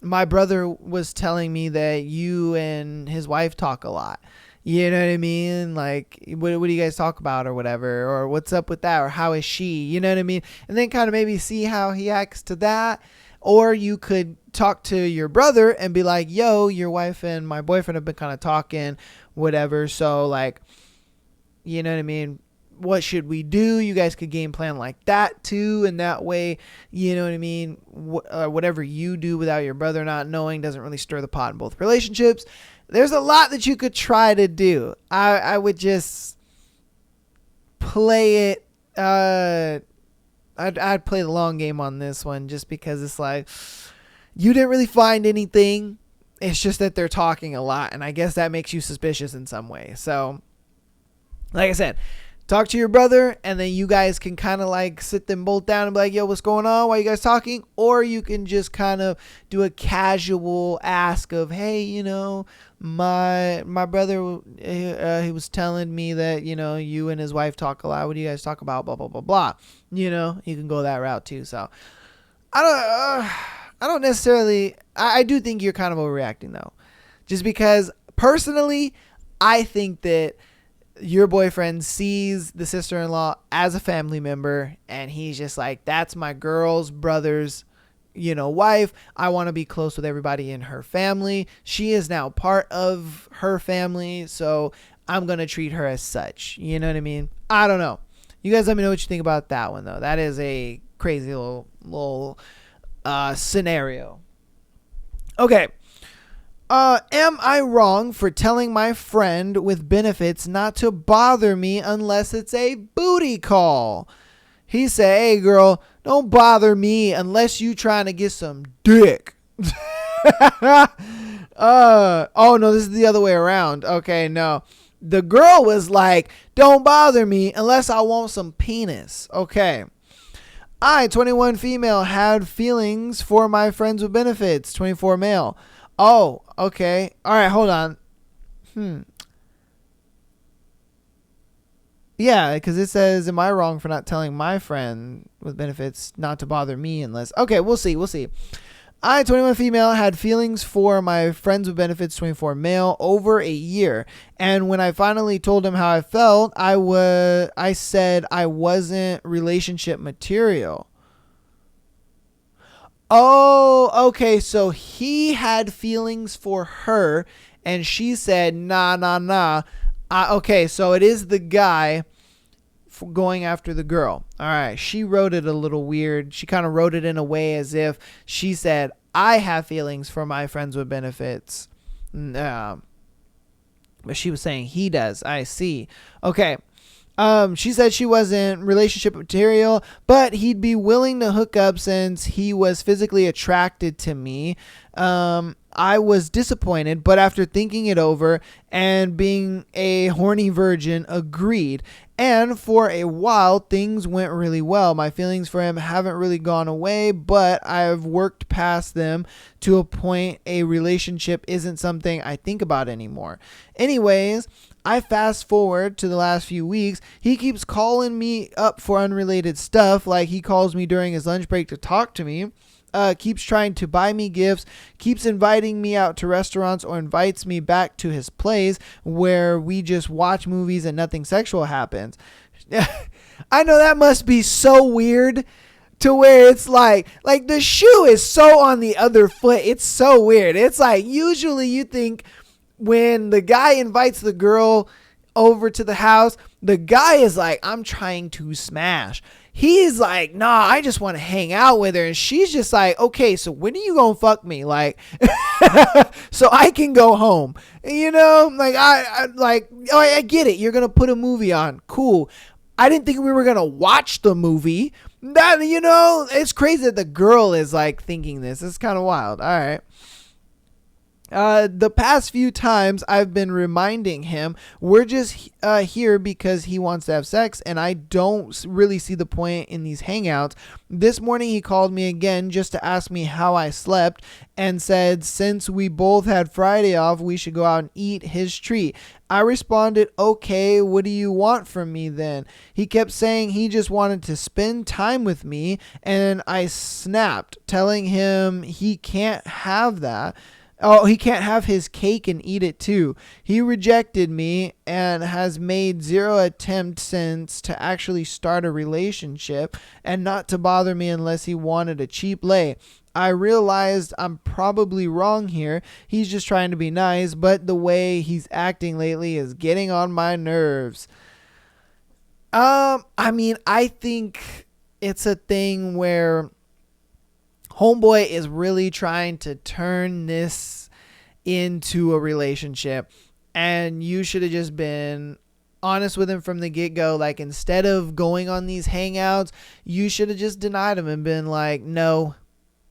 my brother was telling me that you and his wife talk a lot. You know what I mean? Like, what do you guys talk about or whatever? Or what's up with that? Or how is she? You know what I mean? And then kind of maybe see how he acts to that. Or you could talk to your brother and be like, yo, your wife and my boyfriend have been kind of talking, whatever. So, like, you know what I mean? What should we do? You guys could game plan like that too. And that way, you know what I mean? Whatever you do without your brother not knowing doesn't really stir the pot in both relationships. There's a lot that you could try to do. I would just play it. I'd play the long game on this one just because it's like you didn't really find anything. It's just that they're talking a lot, and I guess that makes you suspicious in some way. So, like I said, talk to your brother, and then you guys can kind of like sit them both down and be like, yo, what's going on? Why are you guys talking? Or you can just kind of do a casual ask of, hey, my brother, he was telling me that, you and his wife talk a lot. What do you guys talk about? Blah, blah, blah, blah. You can go that route too. So I don't necessarily, I do think you're kind of overreacting though, just because personally, I think that your boyfriend sees the sister-in-law as a family member, and he's just like, that's my girl's brother's, wife. I want to be close with everybody in her family. She is now part of her family, so I'm going to treat her as such. You know what I mean? I don't know. You guys let me know what you think about that one, though. That is a crazy little scenario. Okay. Am I wrong for telling my friend with benefits not to bother me unless it's a booty call? He said, hey, girl, don't bother me unless you trying to get some dick. Oh, no, this is the other way around. Okay, no. The girl was like, don't bother me unless I want some penis. Okay. I, 21 female, had feelings for my friends with benefits, 24 male. Oh, okay. All right, hold on. Yeah, because it says, am I wrong for not telling my friend with benefits not to bother me unless... Okay, we'll see. I, 21 female, had feelings for my friends with benefits, 24 male, over a year. And when I finally told him how I felt, I said I wasn't relationship material. Oh, okay. So he had feelings for her, and she said, nah. Okay, so it is the guy going after the girl. All right. She wrote it a little weird. She kind of wrote it in a way as if she said, I have feelings for my friends with benefits. But she was saying he does. I see. Okay. She said she wasn't relationship material, but he'd be willing to hook up since he was physically attracted to me. I was disappointed, but after thinking it over and being a horny virgin, agreed. And for a while, things went really well. My feelings for him haven't really gone away, but I've worked past them to a point a relationship isn't something I think about anymore. Anyways, I fast forward to the last few weeks. He keeps calling me up for unrelated stuff, like he calls me during his lunch break to talk to me. Keeps trying to buy me gifts, keeps inviting me out to restaurants, or invites me back to his place where we just watch movies and nothing sexual happens. I know that must be so weird to where it's like the shoe is so on the other foot. It's so weird. It's like usually you think when the guy invites the girl over to the house, the guy is like, I'm trying to smash. He's like, nah, I just want to hang out with her. And she's just like, okay, so when are you going to fuck me? Like, so I can go home. Like, I get it. You're going to put a movie on. Cool. I didn't think we were going to watch the movie. That, it's crazy that the girl is like thinking this. It's kind of wild. All right. The past few times I've been reminding him we're just here because he wants to have sex, and I don't really see the point in these hangouts. This morning he called me again just to ask me how I slept and said since we both had Friday off, we should go out and eat his treat. I responded, okay, what do you want from me then? He kept saying he just wanted to spend time with me, and I snapped, telling him he can't have that. Oh, he can't have his cake and eat it too. He rejected me and has made zero attempt since to actually start a relationship and not to bother me unless he wanted a cheap lay. I realized I'm probably wrong here. He's just trying to be nice, but the way he's acting lately is getting on my nerves. I think it's a thing where homeboy is really trying to turn this into a relationship, and you should have just been honest with him from the get-go. Like, instead of going on these hangouts, you should have just denied him and been like, no.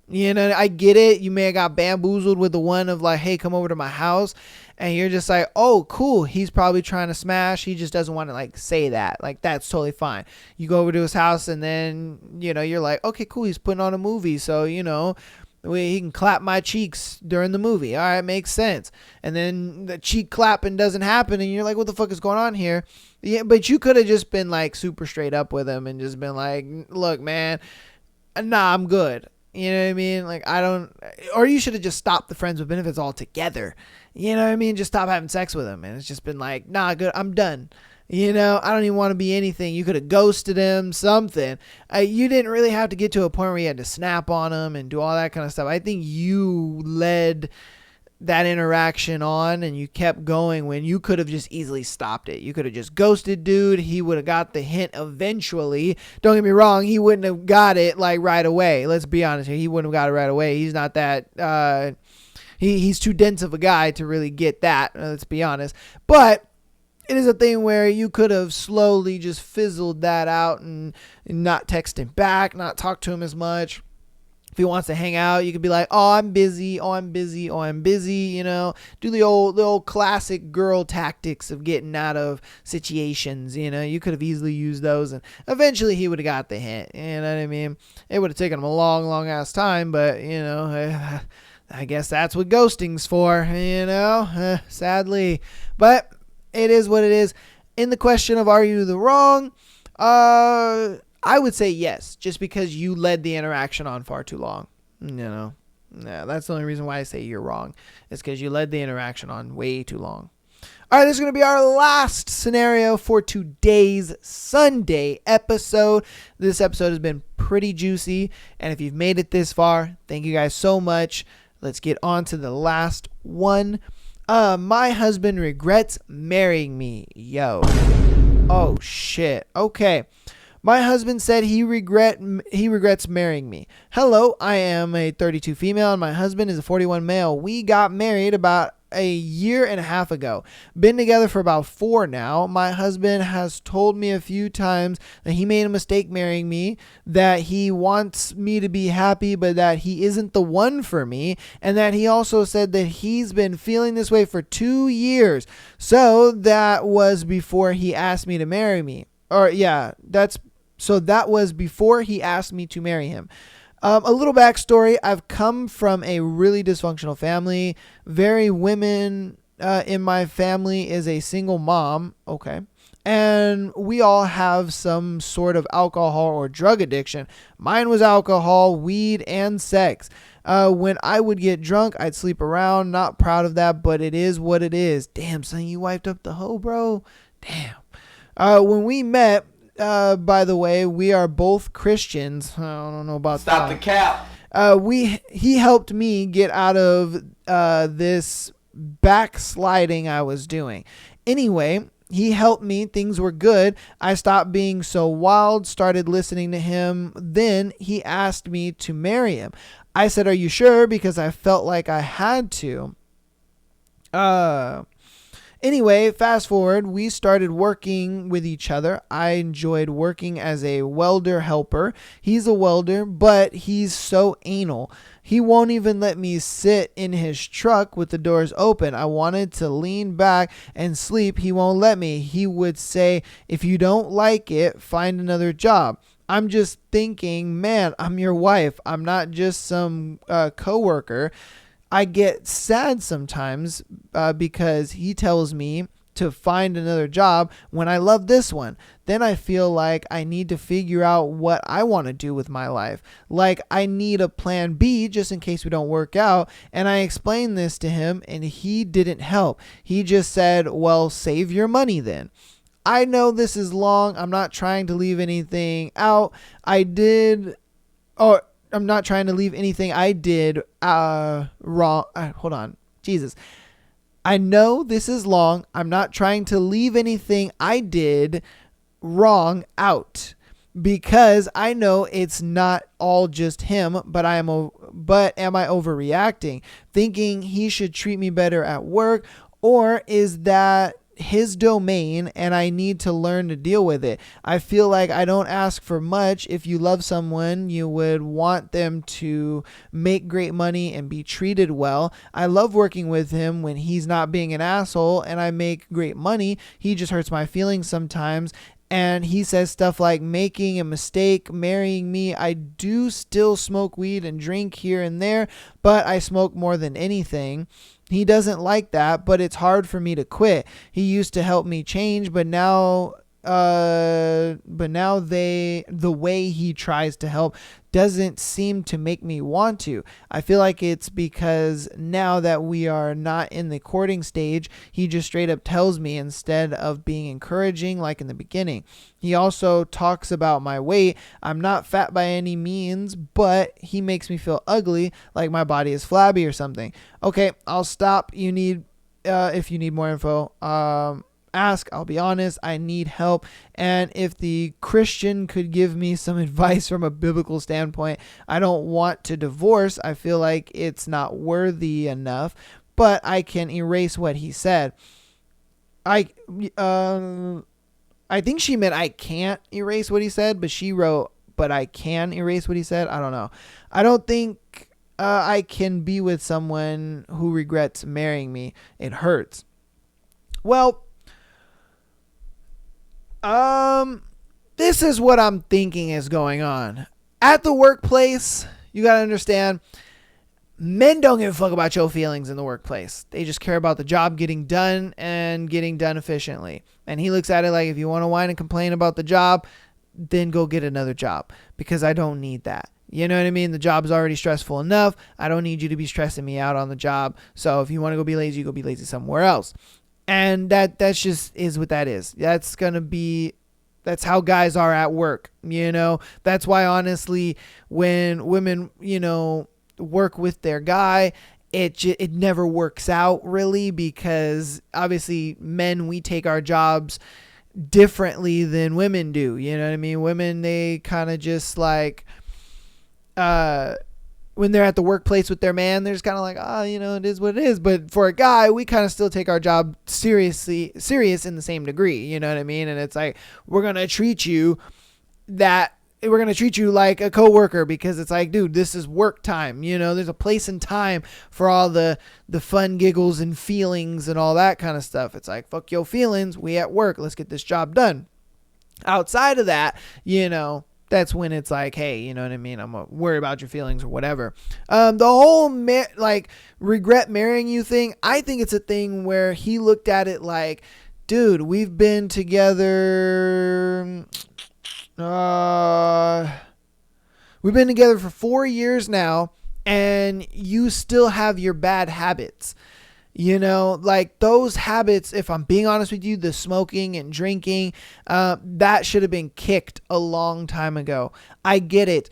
I get it. You may have got bamboozled with the one of like, hey, come over to my house. And you're just like, oh, cool. He's probably trying to smash. He just doesn't want to like say that. Like, that's totally fine. You go over to his house and then, you're like, okay, cool. He's putting on a movie. So, he can clap my cheeks during the movie. All right. Makes sense. And then the cheek clapping doesn't happen. And you're like, what the fuck is going on here? Yeah. But you could have just been like super straight up with him and just been like, look, man, nah, I'm good. You know what I mean? Like, or you should have just stopped the friends with benefits altogether. You know what I mean? Just stop having sex with him. And it's just been like, nah, good. I'm done. You know, I don't even want to be anything. You could have ghosted him, something. You didn't really have to get to a point where you had to snap on him and do all that kind of stuff. I think you led that interaction on and you kept going when you could have just easily stopped it. You could have just ghosted dude. He would have got the hint eventually. Don't get me wrong. He wouldn't have got it like right away. Let's be honest here. He wouldn't have got it right away. He's not that, he's too dense of a guy to really get that. Let's be honest. But it is a thing where you could have slowly just fizzled that out and not text him back, not talk to him as much. If he wants to hang out, you could be like, oh, I'm busy. Oh, I'm busy. Oh, I'm busy. You know, do the old classic girl tactics of getting out of situations. You know, you could have easily used those and eventually he would have got the hint. You know what I mean? It would have taken him a long ass time, but you know, I guess that's what ghosting's for, you know, sadly, but it is what it is. In the question of are you the wrong, I would say yes, just because you led the interaction on far too long. You know, yeah, that's the only reason why I say you're wrong. It's because you led the interaction on way too long. All right, this is going to be our last scenario for today's Sunday episode. This episode has been pretty juicy, and if you've made it this far, thank you guys so much. Let's get on to the last one. My husband regrets marrying me. Yo. Oh, shit. Okay. My husband said he regrets marrying me. Hello, I am a 32 female and my husband is a 41 male. We got married about a year and a half ago. Been together for about 4 now. My husband has told me a few times that he made a mistake marrying me, that he wants me to be happy, but that he isn't the one for me, and that he also said that he's been feeling this way for 2 years. So that was before he asked me to marry me. That was before he asked me to marry him. A little backstory. I've come from a really dysfunctional family. Very women in my family is a single mom. Okay. And we all have some sort of alcohol or drug addiction. Mine was alcohol, weed, and sex. When I would get drunk, I'd sleep around. Not proud of that, but it is what it is. Damn, son, you wiped up the hoe, bro. Damn. When we met, by the way, we are both Christians. I don't know about Stop that. the cap. He helped me get out of this backsliding I was doing. Anyway, he helped me. Things were good. I stopped being so wild, started listening to him. Then he asked me to marry him. I said, "Are you sure?" Because I felt like I had to. Anyway, fast forward, we started working with each other. I enjoyed working as a welder helper. He's a welder, but he's so anal. He won't even let me sit in his truck with the doors open. I wanted to lean back and sleep. He won't let me. He would say, "If you don't like it, find another job." I'm just thinking, man, I'm your wife. I'm not just some coworker. I get sad sometimes because he tells me to find another job when I love this one. Then I feel like I need to figure out what I want to do with my life. Like I need a plan B just in case we don't work out. And I explained this to him and he didn't help. He just said, "Well, save your money then." I know this is long. I'm not trying to leave anything out. I'm not trying to leave anything I did wrong. Hold on. Jesus. I know this is long. I'm not trying to leave anything I did wrong out because I know it's not all just him, but am I overreacting? Thinking he should treat me better at work, or is that his domain and I need to learn to deal with it? I feel like I don't ask for much. If you love someone, you would want them to make great money and be treated well. I love working with him when he's not being an asshole and I make great money. He just hurts my feelings sometimes. And he says stuff like making a mistake, marrying me. I do still smoke weed and drink here and there, but I smoke more than anything. He doesn't like that, but it's hard for me to quit. He used to help me change, but now the way he tries to help doesn't seem to make me want to. I feel like it's because now that we are not in the courting stage, he just straight up tells me instead of being encouraging like in the beginning. He also talks about my weight. I'm not fat by any means, but he makes me feel ugly, like my body is flabby or something. Okay, I'll stop. If you need more info, ask. I'll be honest, I need help. And if the Christian could give me some advice from a biblical standpoint, I don't want to divorce. I feel like it's not worthy enough, but I can erase what he said. I think she meant I can't erase what he said, but she wrote, but I can erase what he said. I don't know. I don't think I can be with someone who regrets marrying me. It hurts. Well, this is what I'm thinking is going on. At the workplace, you got to understand, men don't give a fuck about your feelings in the workplace. They just care about the job getting done and getting done efficiently. And he looks at it like, if you want to whine and complain about the job, then go get another job, because I don't need that. You know what I mean? The job's already stressful enough. I don't need you to be stressing me out on the job. So if you want to go be lazy, go be lazy somewhere else. And that's just is what that is. That's how guys are at work. You know, that's why honestly, when women, work with their guy, it never works out really, because obviously men, we take our jobs differently than women do. You know what I mean? Women, they kind of just like, when they're at the workplace with their man, they're just kind of like, it is what it is. But for a guy, we kind of still take our job serious in the same degree. You know what I mean? And it's like, we're going to treat you like a coworker, because it's like, dude, this is work time. There's a place and time for all the fun giggles and feelings and all that kind of stuff. It's like, fuck your feelings. We at work. Let's get this job done. Outside of that, that's when it's like, hey, you know what I mean? I'm gonna worry about your feelings or whatever. The whole regret marrying you thing, I think it's a thing where he looked at it like, dude, we've been together. We've been together for 4 years now, and you still have your bad habits. Like those habits, if I'm being honest with you, the smoking and drinking, that should have been kicked a long time ago. I get it.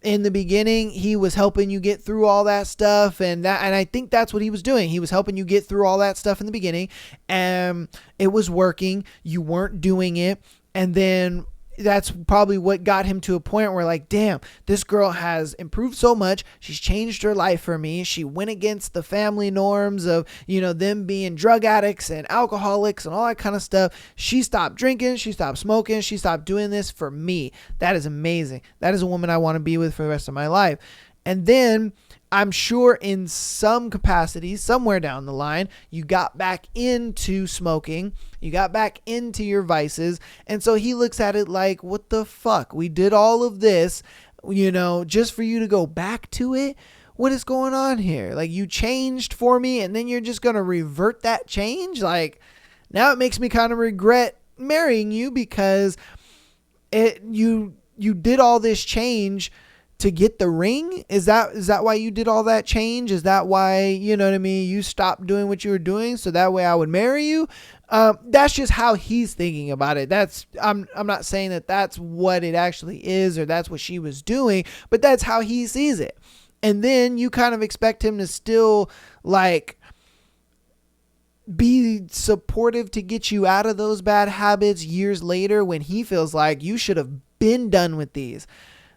In the beginning, he was helping you get through all that stuff, and I think that's what he was doing. He was helping you get through all that stuff in the beginning, and it was working. You weren't doing it. And then that's probably what got him to a point where like, damn, this girl has improved so much. She's changed her life for me. She went against the family norms of, them being drug addicts and alcoholics and all that kind of stuff. She stopped drinking. She stopped smoking. She stopped doing this for me. That is amazing. That is a woman I want to be with for the rest of my life. And then I'm sure in some capacity, somewhere down the line, you got back into smoking, you got back into your vices. And so he looks at it like, what the fuck? We did all of this, just for you to go back to it? What is going on here? Like, you changed for me and then you're just going to revert that change? Like, now it makes me kind of regret marrying you, because you did all this change to get the ring? Is that why you did all that change? Is that why, you stopped doing what you were doing so that way I would marry you? That's just how he's thinking about it. I'm not saying that that's what it actually is or that's what she was doing, but that's how he sees it. And then you kind of expect him to still like be supportive to get you out of those bad habits years later, when he feels like you should have been done with these.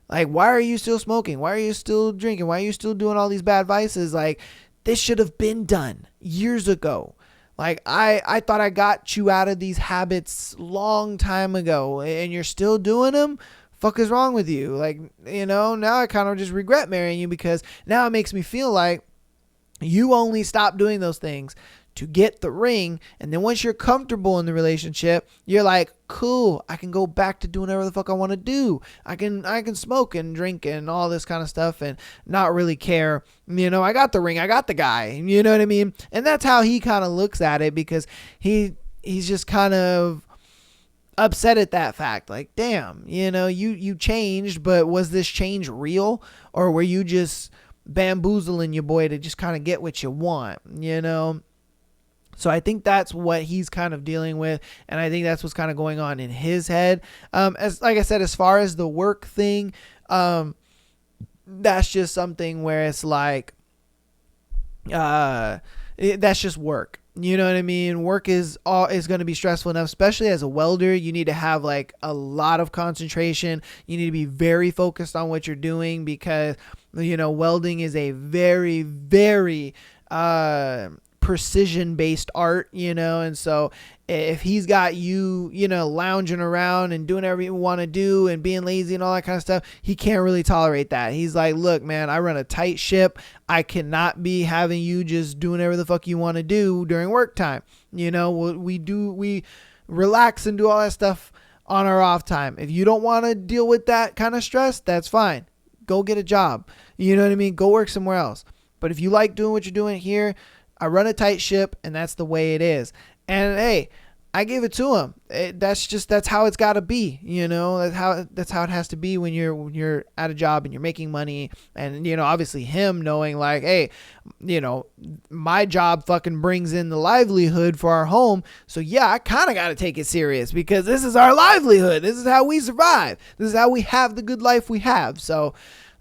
Like, why are you still smoking? Why are you still drinking? Why are you still doing all these bad vices? Like, this should have been done years ago. Like, I thought I got you out of these habits long time ago, and you're still doing them? Fuck is wrong with you? Like, now I kind of just regret marrying you, because now it makes me feel like you only stopped doing those things to get the ring, and then once you're comfortable in the relationship, you're like, cool, I can go back to doing whatever the fuck I want to do. I can smoke and drink and all this kind of stuff and not really care. I got the ring, I got the guy, you know what I mean? And that's how he kind of looks at it, because he's just kind of upset at that fact. Like, damn, you changed, but was this change real? Or were you just bamboozling your boy to just kind of get what you want, So I think that's what he's kind of dealing with, and I think that's what's kind of going on in his head. As like I said, as far as the work thing, that's just something where it's like, that's just work. You know what I mean? Work is going to be stressful enough, especially as a welder. You need to have like a lot of concentration. You need to be very focused on what you're doing because, welding is a very, very, precision based art, and so if he's got you, lounging around and doing whatever you want to do and being lazy and all that kind of stuff, he can't really tolerate that. He's like, look, man, I run a tight ship. I cannot be having you just doing whatever the fuck you want to do during work time. We relax and do all that stuff on our off time. If you don't want to deal with that kind of stress, that's fine. Go get a job. You know what I mean? Go work somewhere else. But if you like doing what you're doing here, I run a tight ship, and that's the way it is. And hey, I gave it to him. That's how it's got to be. That's how it has to be when you're at a job and you're making money. And obviously him knowing like, hey, my job fucking brings in the livelihood for our home. So yeah, I kind of got to take it serious because this is our livelihood. This is how we survive. This is how we have the good life we have. So,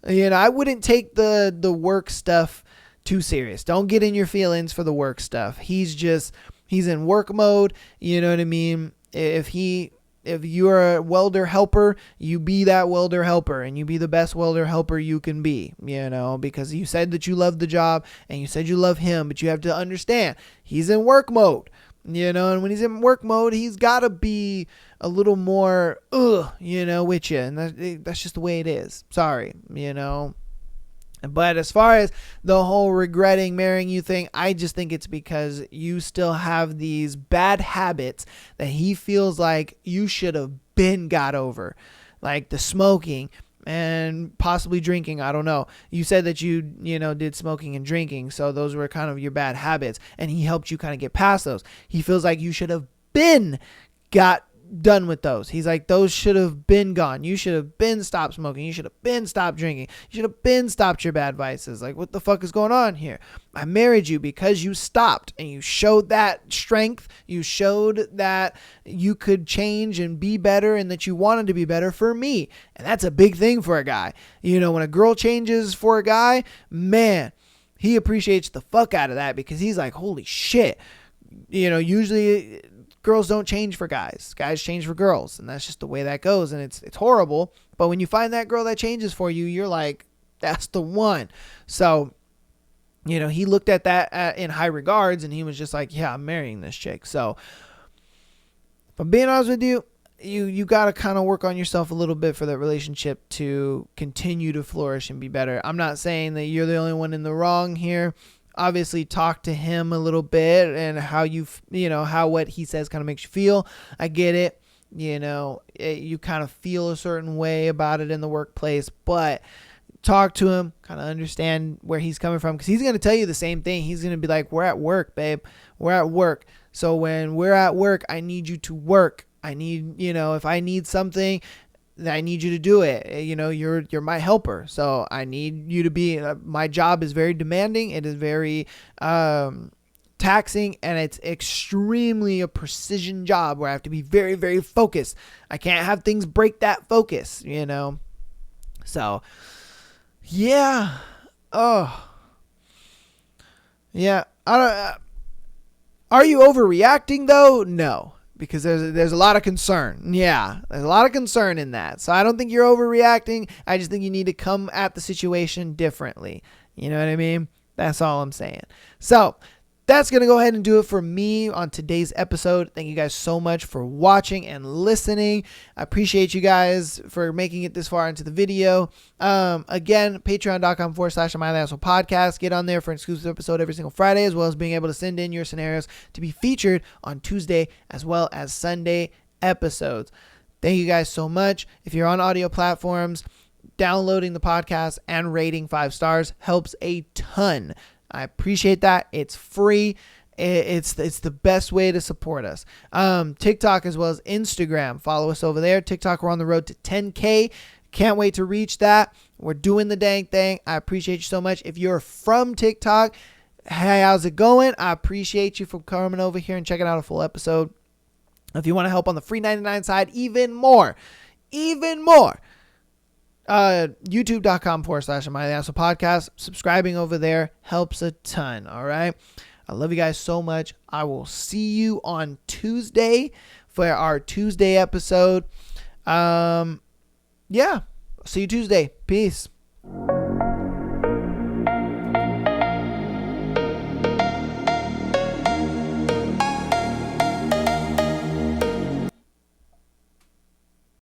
I wouldn't take the work stuff too serious. Don't get in your feelings for the work stuff. He's in work mode. You know what I mean? If you're a welder helper, you be that welder helper and you be the best welder helper you can be, because you said that you love the job and you said you love him, but you have to understand he's in work mode, and when he's in work mode, he's got to be a little more, with you. And that's just the way it is. Sorry, But as far as the whole regretting marrying you thing, I just think it's because you still have these bad habits that he feels like you should have been got over. Like the smoking and possibly drinking. I don't know. You said that you did smoking and drinking. So those were kind of your bad habits. And he helped you kind of get past those. He feels like you should have been got done with those. He's like, those should have been gone. You should have been stopped smoking. You should have been stopped drinking. You should have been stopped your bad vices. Like, what the fuck is going on here? I married you because you stopped and you showed that strength. You showed that you could change and be better and that you wanted to be better for me. And that's a big thing for a guy. When a girl changes for a guy, man, he appreciates the fuck out of that because he's like, holy shit. Usually girls don't change for guys. Guys change for girls. And that's just the way that goes. And it's horrible. But when you find that girl that changes for you, you're like, that's the one. So, he looked at that in high regards and he was just like, yeah, I'm marrying this chick. So, if I'm being honest with you, you got to kind of work on yourself a little bit for that relationship to continue to flourish and be better. I'm not saying that you're the only one in the wrong here. Obviously talk to him a little bit and how how what he says kind of makes you feel. I get it. You kind of feel a certain way about it in the workplace, but talk to him, kind of understand where he's coming from because he's going to tell you the same thing. He's going to be like, we're at work, babe. We're at work. So when we're at work, I need you to work. I need, if I need something, I need you to do it. You're my helper. So I need you to be, my job is very demanding. It is very, taxing and it's extremely a precision job where I have to be very, very focused. I can't have things break that focus, So yeah. Oh yeah. Are you overreacting though? No. Because there's a lot of concern. Yeah, there's a lot of concern in that. So I don't think you're overreacting. I just think you need to come at the situation differently. You know what I mean? That's all I'm saying. So that's going to go ahead and do it for me on today's episode. Thank you guys so much for watching and listening. I appreciate you guys for making it this far into the video. Again, patreon.com/podcast. Get on there for an exclusive episode every single Friday, as well as being able to send in your scenarios to be featured on Tuesday as well as Sunday episodes. Thank you guys so much. If you're on audio platforms, downloading the podcast and rating 5 stars helps a ton. I appreciate that. It's free. It's the best way to support us. TikTok as well as Instagram. Follow us over there. TikTok, we're on the road to 10K. Can't wait to reach that. We're doing the dang thing. I appreciate you so much. If you're from TikTok, hey, how's it going? I appreciate you for coming over here and checking out a full episode. If you want to help on the free 99 side, even more, youtube.com/Am I the Asshole Podcast. Subscribing over there helps a ton. All right. I love you guys so much. I will see you on Tuesday for our Tuesday episode. Yeah. See you Tuesday. Peace.